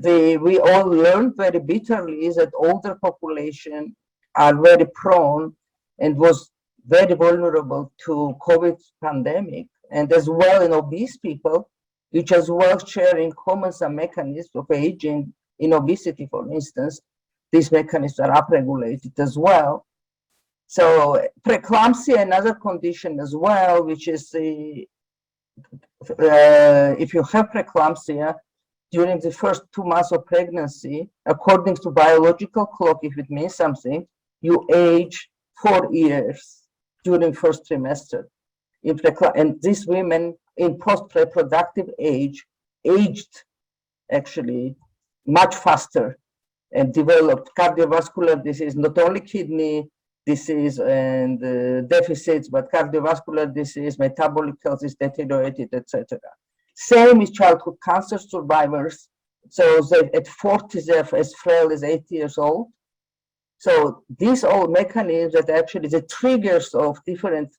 We all learned very bitterly that older population are very prone and was very vulnerable to COVID pandemic, and as well in obese people, which as well sharing common some mechanisms of aging. In obesity, for instance, these mechanisms are upregulated as well. So preeclampsia, another condition as well, which is if you have preeclampsia during the first 2 months of pregnancy, according to biological clock, if it means something, you age 4 years during first trimester. And these women in post-reproductive age aged actually much faster and developed cardiovascular disease, not only kidney disease and deficits, but cardiovascular disease, metabolic health is deteriorated, etc. Same with childhood cancer survivors. So at 40, they're as frail as 8 years old. So these all mechanisms that actually the triggers of different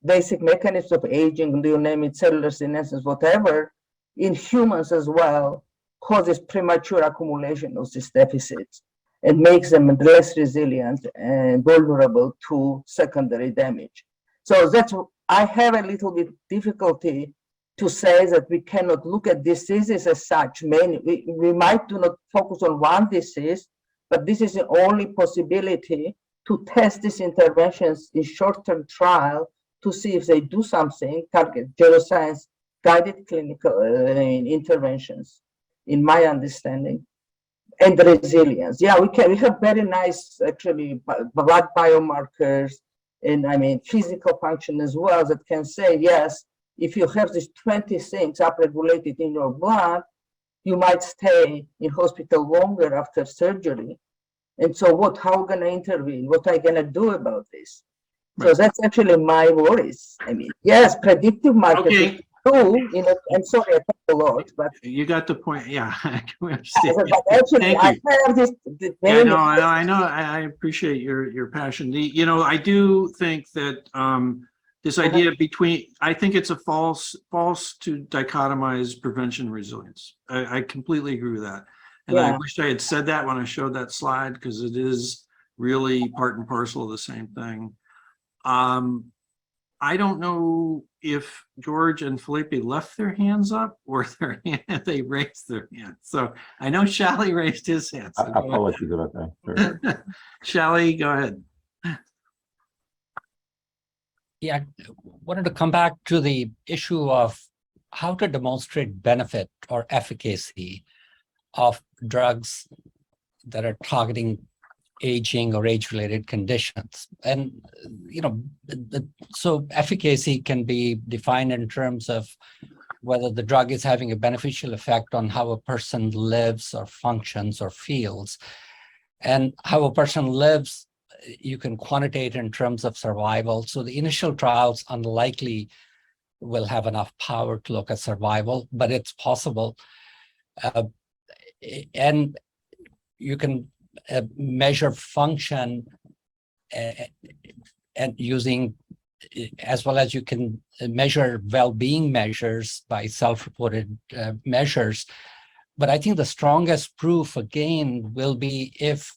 basic mechanisms of aging, you name it, cellular senescence, whatever, in humans as well, causes premature accumulation of these deficits and makes them less resilient and vulnerable to secondary damage. So that's, I have a little bit difficulty to say that we cannot look at diseases as such. We might do not focus on one disease, but this is the only possibility to test these interventions in short-term trial to see if they do something, target neuroscience guided clinical interventions, in my understanding, and resilience. Yeah, we have very nice, actually, blood biomarkers, and I mean, physical function as well, that can say, yes, if you have these 20 things upregulated in your blood, you might stay in hospital longer after surgery. And so how are we gonna intervene? What are you gonna do about this? Right. So that's actually my worries. I mean, yes, predictive markers Okay. too, you know, I'm sorry, I talk a lot, but You got the point. Yeah. We understand. but actually, Thank I you. have this. Yeah, no, I know. I appreciate your passion. You know, I do think that this idea between, I think it's a false to dichotomize prevention and resilience. I completely agree with that. And I wish I had said that when I showed that slide, because it is really part and parcel of the same thing. I don't know if George and Felipe left their hands up or they raised their hands. So I know Shally raised his hand. So Apologies about that. Shally, go ahead. Yeah, I wanted to come back to the issue of how to demonstrate benefit or efficacy of drugs that are targeting aging or age-related conditions. And, you know, so efficacy can be defined in terms of whether the drug is having a beneficial effect on how a person lives or functions or feels. And how a person lives, you can quantitate in terms of survival. So the initial trials unlikely will have enough power to look at survival, but it's possible. And you can measure function and using, as well as you can measure well-being measures by self-reported measures. But I think the strongest proof, again, will be if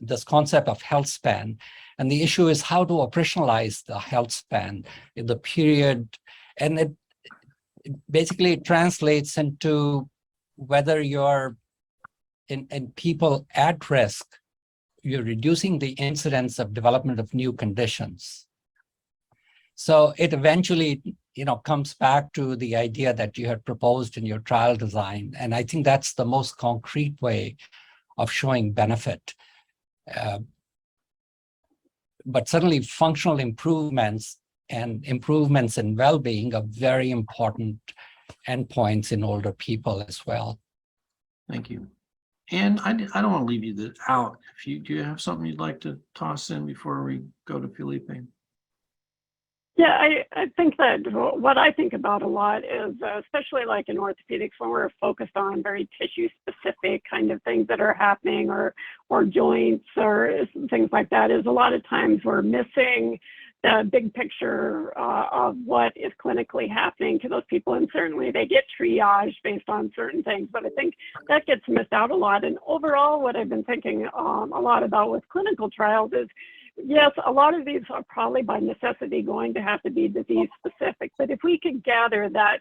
this concept of health span, and the issue is how to operationalize the health span in the period, and it basically translates into whether you're in people at risk, you're reducing the incidence of development of new conditions. So it eventually, you know, comes back to the idea that you had proposed in your trial design. And I think that's the most concrete way of showing benefit. But certainly functional improvements and improvements in well-being are very important endpoints in older people as well. Thank you. And I don't want to leave you out. Do you have something you'd like to toss in before we go to Felipe? Yeah, I think that what I think about a lot is, especially like in orthopedics, when we're focused on very tissue specific kind of things that are happening or joints or things like that, is a lot of times we're missing the big picture of what is clinically happening to those people. And certainly they get triaged based on certain things, but I think that gets missed out a lot. And overall, what I've been thinking a lot about with clinical trials is, yes, a lot of these are probably by necessity going to have to be disease specific, but if we could gather that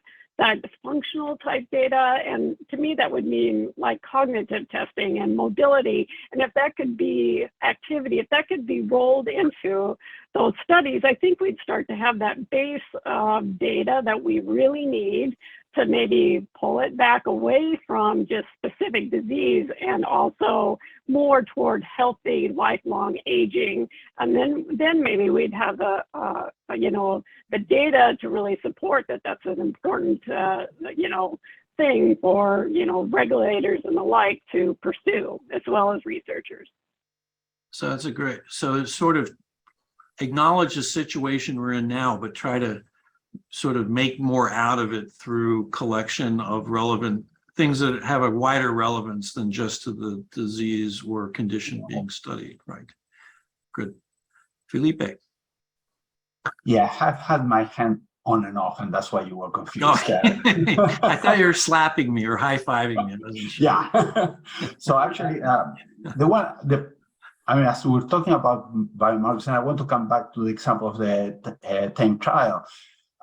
functional type data, and to me that would mean like cognitive testing and mobility, and if that could be activity, if that could be rolled into those studies, I think we'd start to have that base of data that we really need to maybe pull it back away from just specific disease and also more toward healthy lifelong aging. And then maybe we'd have the data to really support that that's an important, thing for, regulators and the like to pursue, as well as researchers. So that's so sort of acknowledge the situation we're in now, but try to sort of make more out of it through collection of relevant things that have a wider relevance than just to the disease or condition being studied, right? Good. Felipe. Yeah, I've had my hand on and off, and that's why you were confused. I thought you were slapping me or high-fiving me. I wasn't sure. Yeah. So actually, as we were talking about biomarkers, and I want to come back to the example of the TAME trial.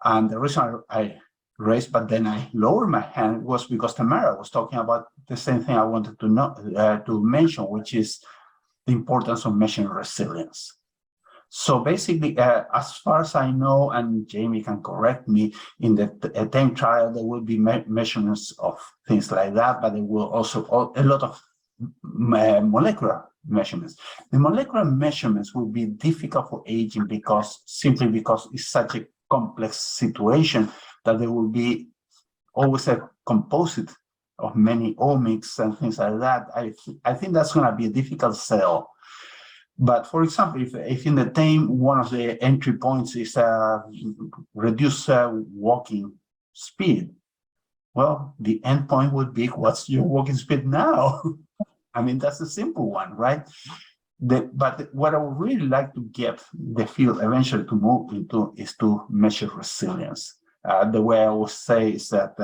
And the reason I raised, but then I lowered my hand, was because Tamara was talking about the same thing I wanted to know, to mention, which is the importance of measuring resilience. So basically, as far as I know, and Jamie can correct me, in the TAME trial, there will be measurements of things like that, but there will also a lot of molecular measurements. The molecular measurements will be difficult for aging simply because it's such a complex situation that there will be always a composite of many omics and things like that. I think that's going to be a difficult sell. But for example, if in the TAME, one of the entry points is reduce walking speed, well, the endpoint would be, what's your walking speed now? I mean, that's a simple one, right? But what I would really like to get the field eventually to move into is to measure resilience. The way I would say is that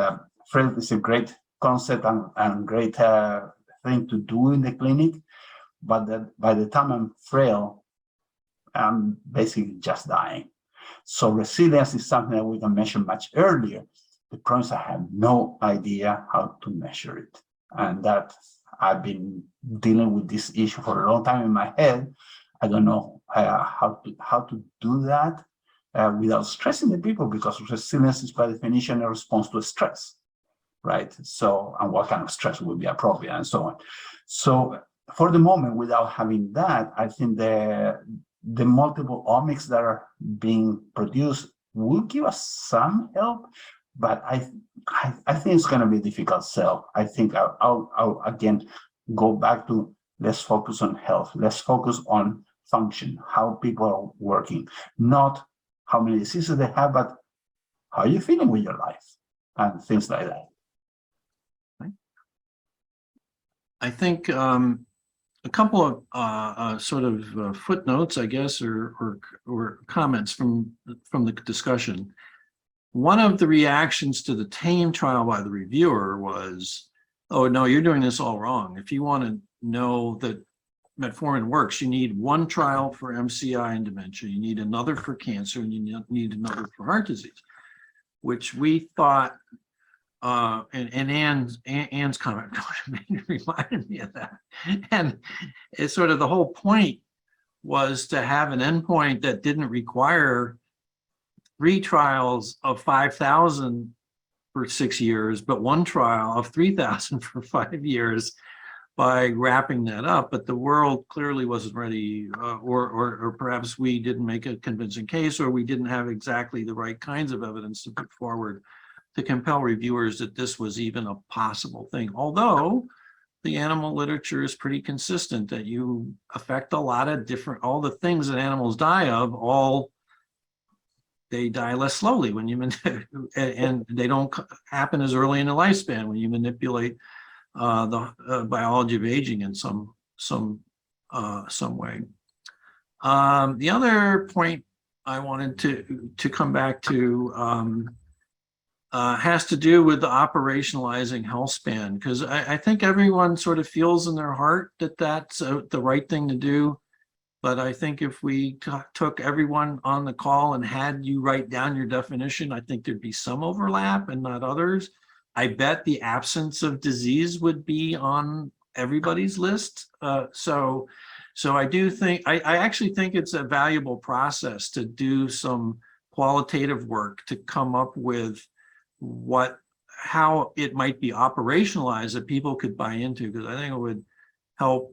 frailty is a great concept and great thing to do in the clinic, but that by the time I'm frail, I'm basically just dying. So resilience is something that we can measure much earlier. The problem is I have no idea how to measure it. And that I've been dealing with this issue for a long time in my head. I don't know how to do that without stressing the people, because resilience is by definition a response to stress, right? So, and what kind of stress would be appropriate and so on. So for the moment, without having that, I think the multiple omics that are being produced will give us some help, but I think it's going to be a difficult sell. I think I'll again go back to let's focus on health. Let's focus on function, how people are working, not how many diseases they have, but how are you feeling with your life and things like that. I think a couple of sort of footnotes, I guess, or comments from the discussion. One of the reactions to the TAME trial by the reviewer was, oh, no, you're doing this all wrong. If you want to know that metformin works, you need one trial for MCI and dementia, you need another for cancer, and you need another for heart disease, which we thought, and Ann's comment reminded me of that. And it's sort of the whole point was to have an endpoint that didn't require 3 trials of 5,000 for 6 years, but 1 trial of 3,000 for 5 years by wrapping that up. But the world clearly wasn't ready, or perhaps we didn't make a convincing case, or we didn't have exactly the right kinds of evidence to put forward to compel reviewers that this was even a possible thing. Although the animal literature is pretty consistent that you affect a lot of all the things that animals die of, they die less slowly when you and they don't happen as early in the lifespan when you manipulate the biology of aging in some way. The other point I wanted to come back to has to do with the operationalizing health span, because I think everyone sort of feels in their heart that that's the right thing to do. But I think if we took everyone on the call and had you write down your definition, I think there'd be some overlap and not others. I bet the absence of disease would be on everybody's list. So I do think, I actually think it's a valuable process to do some qualitative work to come up with how it might be operationalized that people could buy into, because I think it would help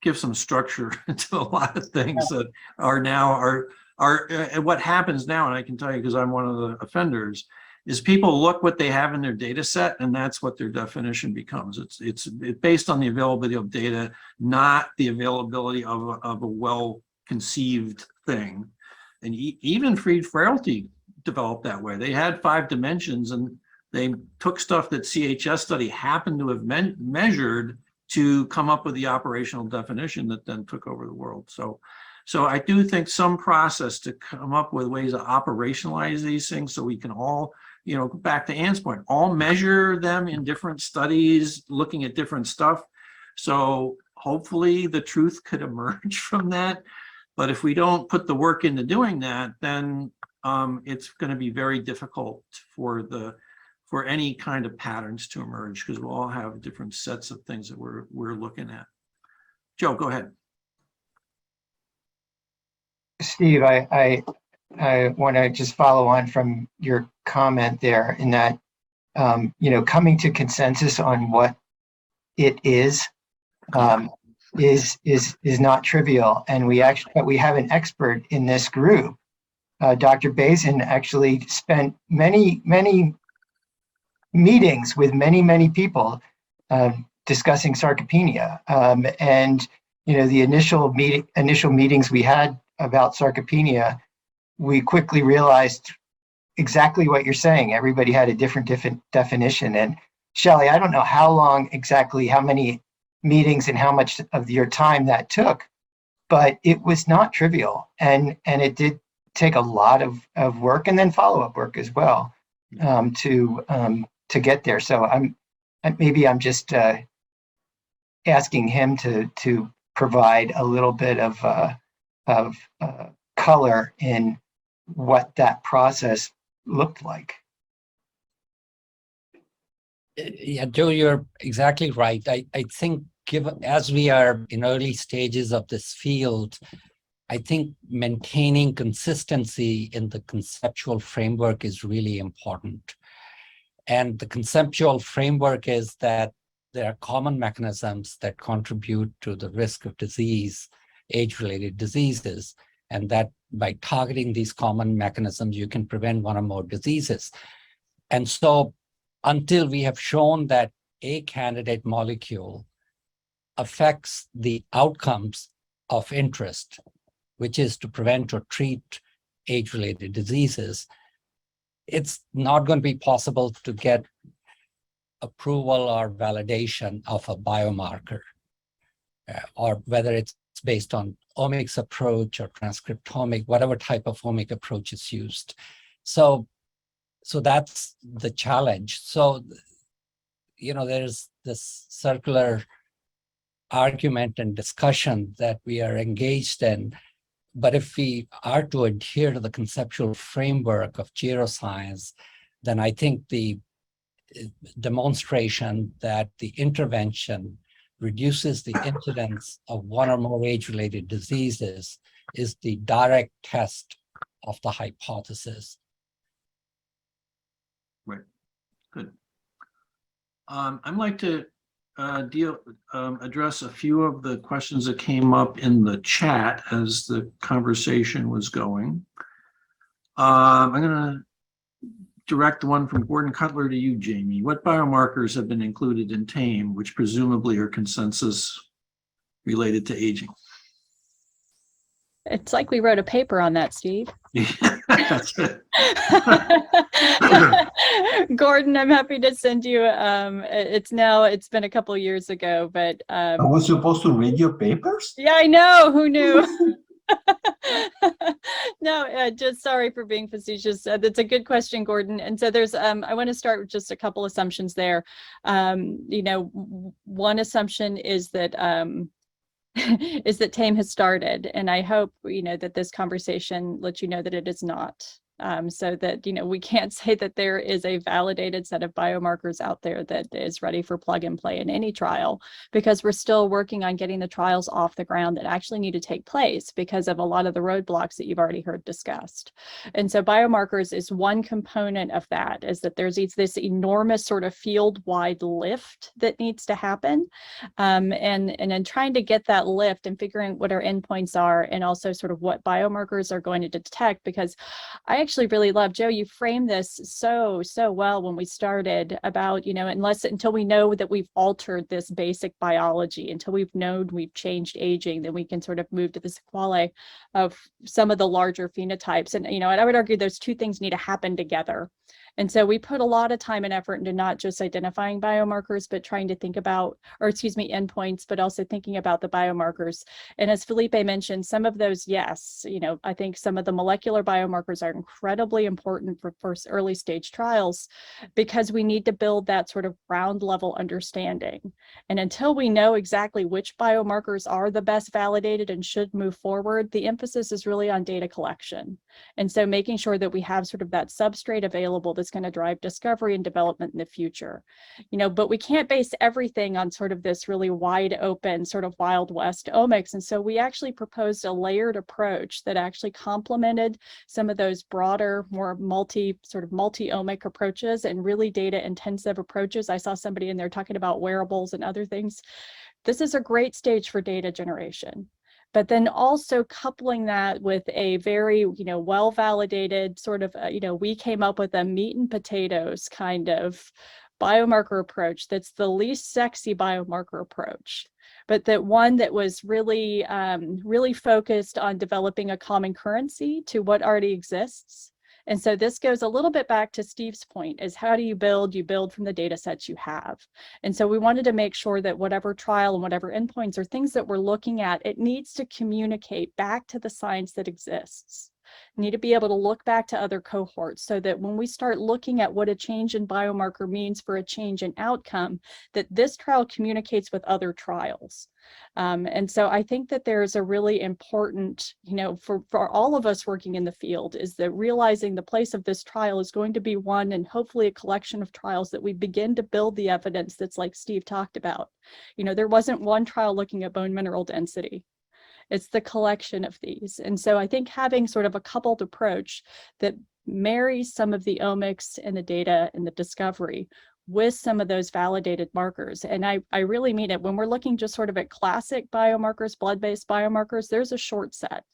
give some structure to a lot of things that are now what happens now. And I can tell you, because I'm one of the offenders, is people look what they have in their data set, and that's what their definition becomes. It's based on the availability of data, not the availability of a well-conceived thing. And even Fried Frailty developed that way. They had 5 dimensions, and They took stuff that CHS study happened to have measured to come up with the operational definition that then took over the world. So I do think some process to come up with ways to operationalize these things so we can all, back to Ann's point, all measure them in different studies, looking at different stuff. So hopefully the truth could emerge from that. But if we don't put the work into doing that, then it's going to be very difficult for any kind of patterns to emerge, because we'll all have different sets of things that we're looking at. Joe, go ahead. Steve, I want to just follow on from your comment there in that, coming to consensus on what it is not trivial. And we have an expert in this group. Dr. Bhasin actually spent many meetings with many people discussing sarcopenia. And the initial meetings we had about sarcopenia, we quickly realized exactly what you're saying. Everybody had a different definition. And Shelley, I don't know how many meetings and how much of your time that took, but it was not trivial. And it did take a lot of work, and then follow-up work as well, to get there. So I'm just asking him to provide a little bit of color in what that process looked like. Yeah, Joe, you're exactly right. I think given as we are in early stages of this field, I think maintaining consistency in the conceptual framework is really important. And the conceptual framework is that there are common mechanisms that contribute to the risk of disease, age-related diseases, and that by targeting these common mechanisms, you can prevent one or more diseases. And so until we have shown that a candidate molecule affects the outcomes of interest, which is to prevent or treat age-related diseases, it's not going to be possible to get approval or validation of a biomarker, or whether it's based on omics approach or transcriptomic, whatever type of omic approach is used. So that's the challenge. So, there's this circular argument and discussion that we are engaged in. But if we are to adhere to the conceptual framework of geroscience, then I think the demonstration that the intervention reduces the incidence of one or more age-related diseases is the direct test of the hypothesis. Right. Good. I'd like to address a few of the questions that came up in the chat as the conversation was going. I'm going to direct the one from Gordon Cutler to you, Jamie. What biomarkers have been included in TAME, which presumably are consensus related to aging? It's like we wrote a paper on that, Steve. That's it. Gordon, I'm happy to send you. It's been a couple of years ago, but I was supposed to read your papers? yeah, I know. Who knew? No, just sorry for being facetious. That's a good question, Gordon. And so there's, I want to start with just a couple assumptions there. One assumption is that TAME has started, and I hope that this conversation lets you know that it is not. So that we can't say that there is a validated set of biomarkers out there that is ready for plug and play in any trial, because we're still working on getting the trials off the ground that actually need to take place because of a lot of the roadblocks that you've already heard discussed. And so biomarkers is one component of that, is that there's this enormous sort of field-wide lift that needs to happen. And then trying to get that lift and figuring what our endpoints are, and also sort of what biomarkers are going to detect, because I actually really love, Joe, you framed this so well when we started about, until we know that we've altered this basic biology, until we've known we've changed aging, then we can sort of move to the sequelae of some of the larger phenotypes. And, I would argue those two things need to happen together. And so we put a lot of time and effort into not just identifying biomarkers, but trying to think about, endpoints, but also thinking about the biomarkers. And as Felipe mentioned, some of those, yes, I think some of the molecular biomarkers are incredibly important for first early stage trials, because we need to build that sort of ground level understanding. And until we know exactly which biomarkers are the best validated and should move forward, the emphasis is really on data collection. And so making sure that we have sort of that substrate available that's going to drive discovery and development in the future. But we can't base everything on sort of this really wide open sort of Wild West omics. And so we actually proposed a layered approach that actually complemented some of those broader, more multi-omic approaches and really data intensive approaches. I saw somebody in there talking about wearables and other things. This is a great stage for data generation. But then also coupling that with a very, well-validated sort of, we came up with a meat and potatoes kind of biomarker approach that's the least sexy biomarker approach, but that one that was really, really focused on developing a common currency to what already exists. And so this goes a little bit back to Steve's point, is how do you build? You build from the data sets you have. And so we wanted to make sure that whatever trial and whatever endpoints or things that we're looking at, it needs to communicate back to the science that exists. You need to be able to look back to other cohorts so that when we start looking at what a change in biomarker means for a change in outcome, that this trial communicates with other trials. And so I think that there's a really important, for all of us working in the field, is that realizing the place of this trial is going to be one, and hopefully a collection of trials that we begin to build the evidence that's like Steve talked about. There wasn't one trial looking at bone mineral density. It's the collection of these. And so I think having sort of a coupled approach that marries some of the omics and the data and the discovery with some of those validated markers. And I really mean it. When we're looking just sort of at classic biomarkers, blood-based biomarkers, there's a short set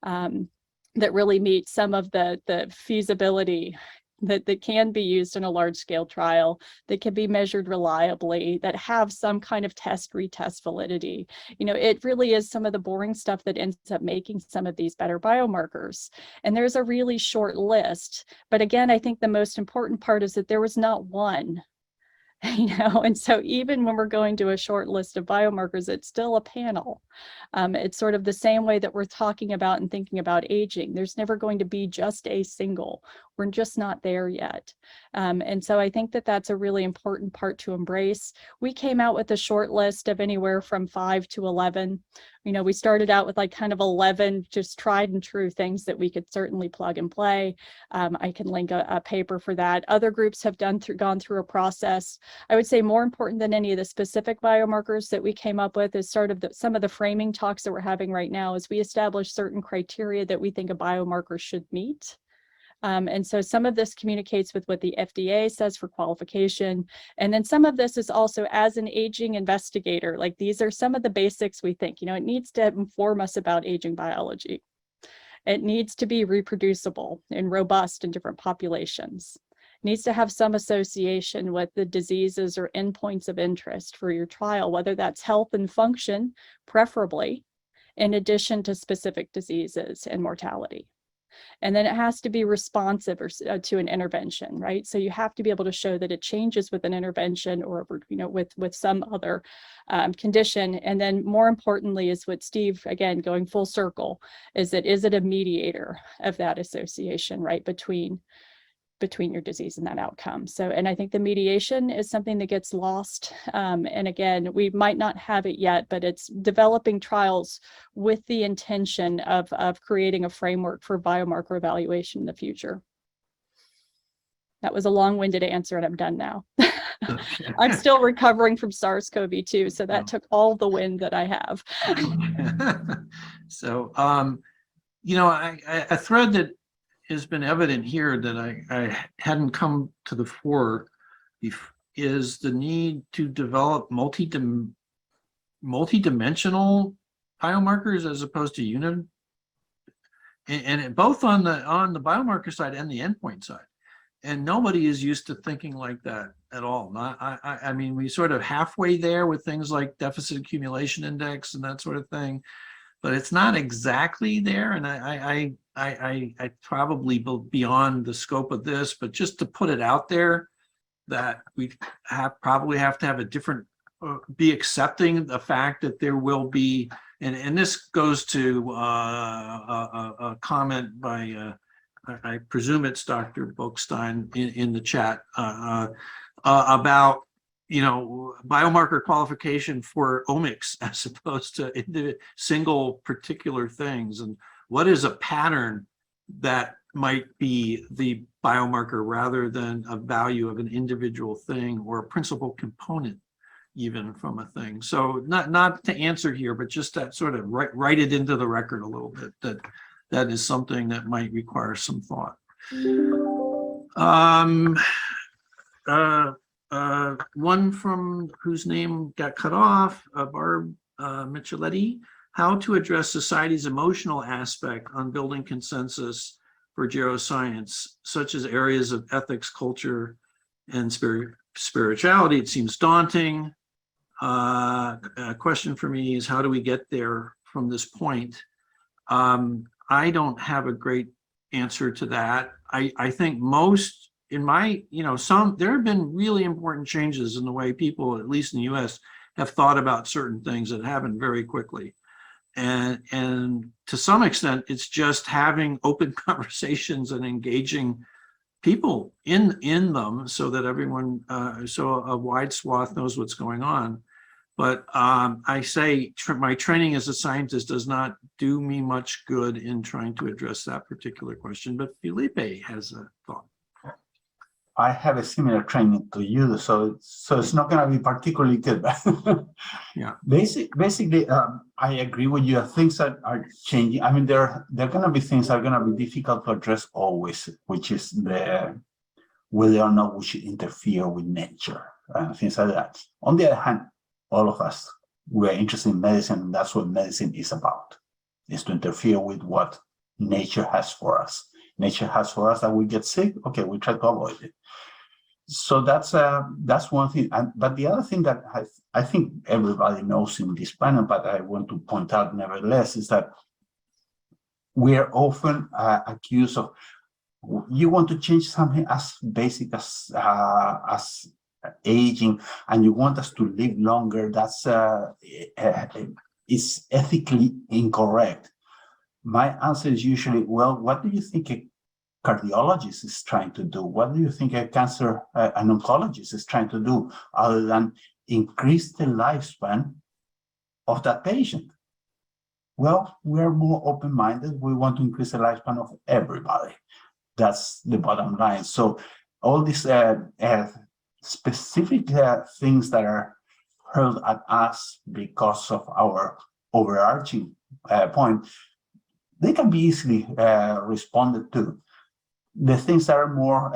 that really meets some of the feasibility that can be used in a large scale trial, that can be measured reliably, that have some kind of retest validity. It really is some of the boring stuff that ends up making some of these better biomarkers. And there's a really short list. But again, I think the most important part is that there was not one. And so even when we're going to a short list of biomarkers, it's still a panel. It's sort of the same way that we're talking about and thinking about aging. There's never going to be just a single. We're just not there yet. And so I think that that's a really important part to embrace. We came out with a short list of anywhere from 5 to 11. We started out with like kind of 11 just tried and true things that we could certainly plug and play. I can link a paper for that. Other groups have gone through a process. I would say more important than any of the specific biomarkers that we came up with is sort of some of the framing talks that we're having right now, is we establish certain criteria that we think a biomarker should meet. And so some of this communicates with what the FDA says for qualification. And then some of this is also as an aging investigator, like these are some of the basics we think, it needs to inform us about aging biology. It needs to be reproducible and robust in different populations. It needs to have some association with the diseases or endpoints of interest for your trial, whether that's health and function, preferably, in addition to specific diseases and mortality. And then it has to be responsive to an intervention, right? So you have to be able to show that it changes with an intervention or, with some other condition. And then more importantly is what Steve, again, going full circle, is it a mediator of that association, right, between your disease and that outcome. So, and I think the mediation is something that gets lost. And again, we might not have it yet, but it's developing trials with the intention of creating a framework for biomarker evaluation in the future. That was a long-winded answer and I'm done now. Okay. I'm still recovering from SARS-CoV-2, so that took all the wind that I have. So, a thread that has been evident here that I hadn't come to the fore is the need to develop multi-dimensional biomarkers as opposed to and both on the biomarker side and the endpoint side. And nobody is used to thinking like that at all. I mean, we sort of halfway there with things like deficit accumulation index and that sort of thing, but it's not exactly there. And I probably beyond the scope of this, but just to put it out there that we probably have to have a different, be accepting the fact that there will be, and this goes to a comment by, I presume it's Dr. Bookstein in the chat about, biomarker qualification for omics as opposed to single particular things. And what is a pattern that might be the biomarker rather than a value of an individual thing or a principal component even from a thing. So not to answer here, but just to sort of write it into the record a little bit, that is something that might require some thought. One from whose name got cut off, Barb Micheletti, how to address society's emotional aspect on building consensus for geroscience, such as areas of ethics, culture, and spirituality. It seems daunting. A question for me is, how do we get there from this point? I don't have a great answer to that. I think most in my, there have been really important changes in the way people, at least in the US, have thought about certain things that happen very quickly. And to some extent, it's just having open conversations and engaging people in them so that everyone, so a wide swath knows what's going on. But I say my training as a scientist does not do me much good in trying to address that particular question. But Felipe has a thought. I have a similar training to you, so it's not going to be particularly good. Yeah. Basically, I agree with you. Things that are changing. I mean, there are going to be things that are going to be difficult to address always, which is whether or not we should interfere with nature and things like that. On the other hand, all of us, we are interested in medicine, and that's what medicine is about, is to interfere with what nature has for us. Nature has for us that we get sick, okay, we try to avoid it. So that's one thing. But the other thing that I think everybody knows in this panel, but I want to point out nevertheless, is that we are often accused of, you want to change something as basic as aging, and you want us to live longer. That's is ethically incorrect. My answer is usually, well, what do you think a cardiologist is trying to do? What do you think an oncologist is trying to do other than increase the lifespan of that patient? Well, we're more open-minded. We want to increase the lifespan of everybody. That's the bottom line. So all these specific things that are hurled at us because of our overarching point, they can be easily responded to. The things that are more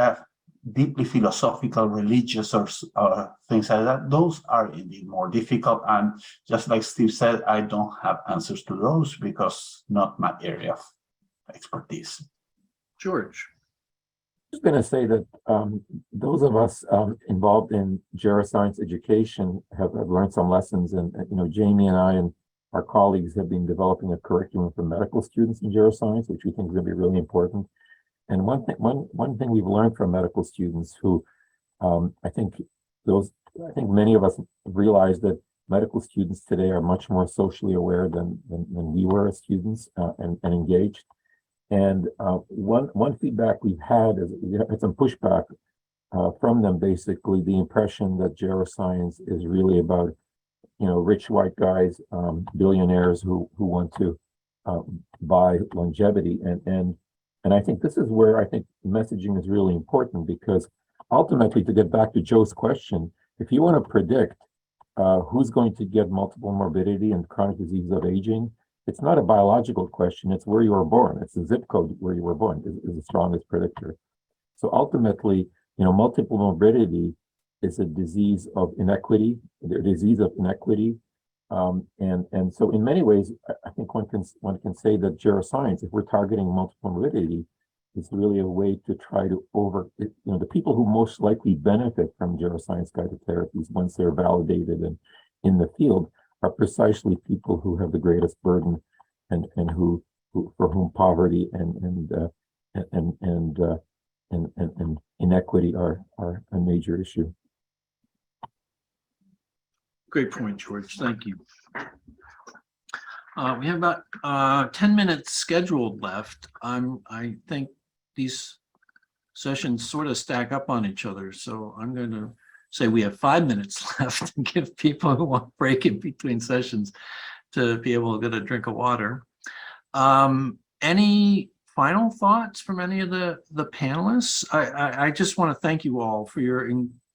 deeply philosophical, religious, or things like that, those are indeed more difficult. And just like Steve said, I don't have answers to those because not my area of expertise. George. I was going to say that those of us involved in geroscience education have learned some lessons. And, Jamie and I and our colleagues have been developing a curriculum for medical students in geroscience, which we think is going to be really important. And one thing we've learned from medical students who I think many of us realize that medical students today are much more socially aware than we were as students and engaged. And one feedback we've had is we had some pushback from them, basically the impression that geroscience is really about, rich white guys, billionaires who want to buy longevity. And I think this is where I think messaging is really important, because ultimately, to get back to Joe's question, if you want to predict who's going to get multiple morbidity and chronic disease of aging, it's not a biological question, it's where you were born. It's the zip code where you were born is the strongest predictor. So ultimately, multiple morbidity is a disease of inequity, And so in many ways, I think one can say that geroscience, if we're targeting multiple morbidity, is really a way to try to the people who most likely benefit from geroscience guided therapies once they're validated and in the field are precisely people who have the greatest burden and who for whom poverty and inequity are a major issue. Great point, George. Thank you. We have about 10 minutes scheduled left. I think these sessions sort of stack up on each other, so I'm going to say we have 5 minutes left and give people who want to break in between sessions to be able to get a drink of water. Any final thoughts from any of the panelists? I just want to thank you all for your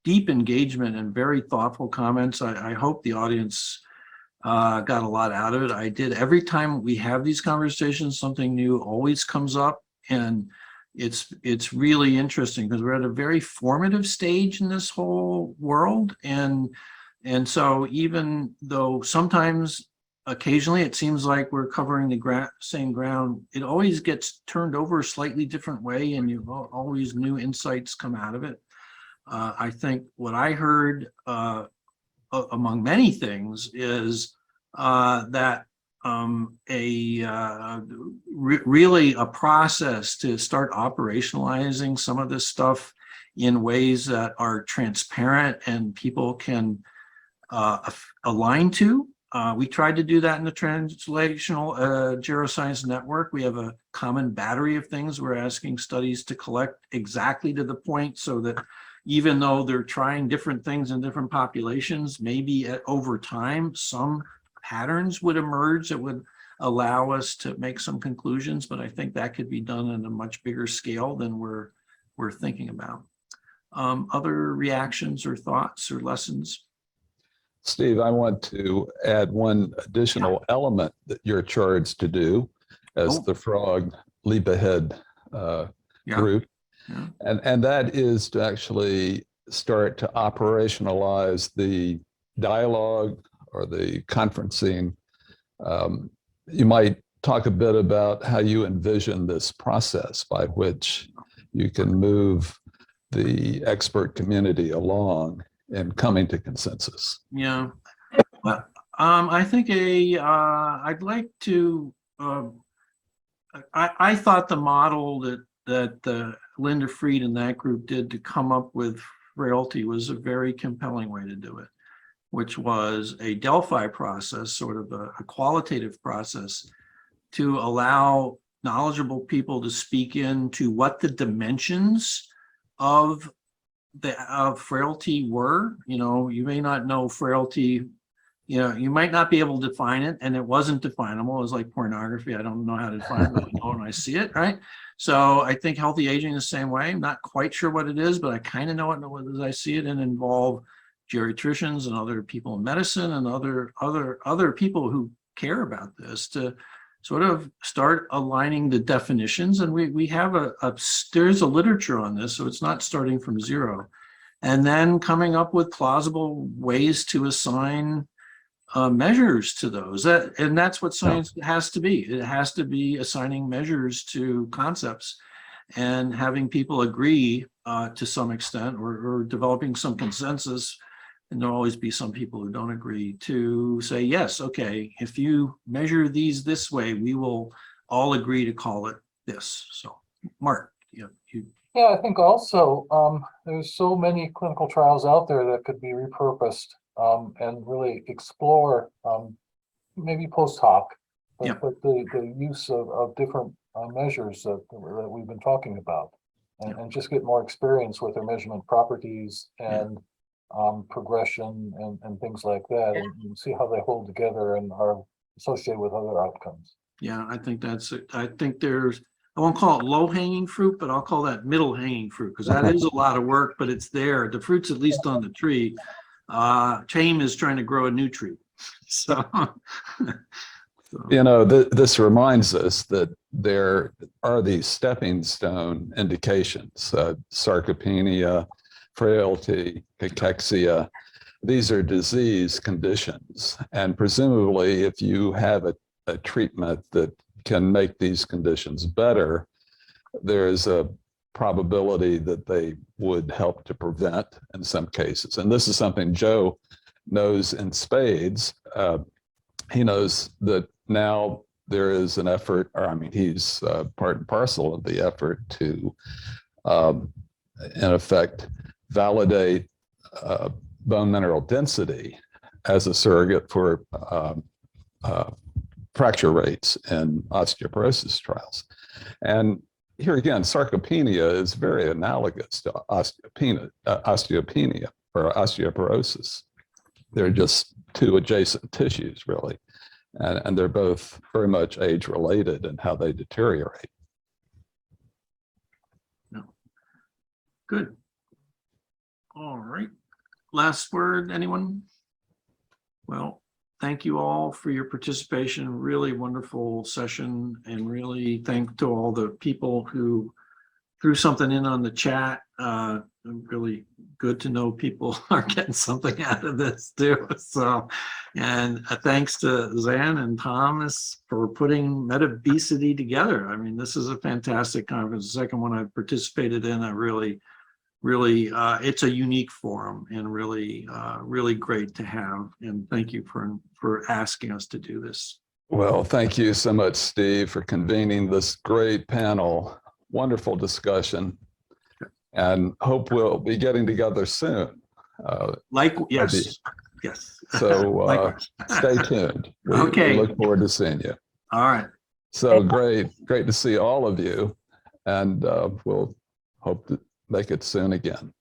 deep engagement and very thoughtful comments. I hope the audience got a lot out of it. I did. Every time we have these conversations, something new always comes up, and it's really interesting because we're at a very formative stage in this whole world, and so even though sometimes occasionally it seems like we're covering the same ground, it always gets turned over a slightly different way, and you always new insights come out of it. I think what I heard among many things is that really a process to start operationalizing some of this stuff in ways that are transparent and people can align to. We tried to do that in the Translational Geroscience Network. We have a common battery of things we're asking studies to collect exactly to the point, so that even though they're trying different things in different populations, maybe over time, some patterns would emerge that would allow us to make some conclusions, but I think that could be done on a much bigger scale than we're thinking about. Other reactions or thoughts or lessons? Steve, I want to add one additional element that you're charged to do as the Frog Leap Ahead group. Yeah. And that is to actually start to operationalize the dialogue or the conferencing. You might talk a bit about how you envision this process by which you can move the expert community along and coming to consensus. Yeah, but I think I'd like to. I thought the model that Linda Fried and that group did to come up with frailty was a very compelling way to do it, which was a Delphi process, sort of a qualitative process, to allow knowledgeable people to speak into what the dimensions of frailty were. You know, you may not know frailty, you know, you might not be able to define it, and it wasn't definable. It was like pornography. I don't know how to define it, but I know when I see it, right? So I think healthy aging the same way. I'm not quite sure what it is, but I kind of know it as I see it, and involve geriatricians and other people in medicine and other people who care about this to sort of start aligning the definitions. And we have there's a literature on this, so it's not starting from zero. And then coming up with plausible ways to assign measures to those. And that's what science has to be. It has to be assigning measures to concepts and having people agree to some extent, or developing some consensus. And there'll always be some people who don't agree, to say, yes, okay, if you measure these this way, we will all agree to call it this. So, Mark, yeah, I think also there's so many clinical trials out there that could be repurposed and really explore maybe post hoc, but the use of different measures that we've been talking about, and just get more experience with their measurement properties and progression and things like that, and see how they hold together and are associated with other outcomes. Yeah, I think that's it. I think there's, I won't call it low-hanging fruit, but I'll call that middle-hanging fruit, because that is a lot of work, but it's there. The fruit's at least on the tree. Tame is trying to grow a new tree. So, you know, this reminds us that there are these stepping stone indications, sarcopenia, frailty, cachexia, these are disease conditions. And presumably, if you have a treatment that can make these conditions better, there is a probability that they would help to prevent in some cases. And this is something Joe knows in spades. He knows that now there is an effort, or I mean, he's part and parcel of the effort to, in effect, validate bone mineral density as a surrogate for fracture rates in osteoporosis trials. And here again, sarcopenia is very analogous to osteopenia or osteoporosis. They're just two adjacent tissues, really. And they're both very much age-related in how they deteriorate. No. Good. All right. Last word, anyone? Well, thank you all for your participation. Really wonderful session, and really thank to all the people who threw something in on the chat. Really good to know people are getting something out of this too. So, and thanks to Zan and Thomas for putting MetaBesity together. I mean, this is a fantastic conference. The second one I've participated in. I really, it's a unique forum, and really, really great to have. And thank you for asking us to do this. Well, thank you so much, Steve, for convening this great panel. Wonderful discussion, and hope we'll be getting together soon. Yes. So stay tuned. Okay. We look forward to seeing you. All right. So great to see all of you, and we'll hope to make it soon again.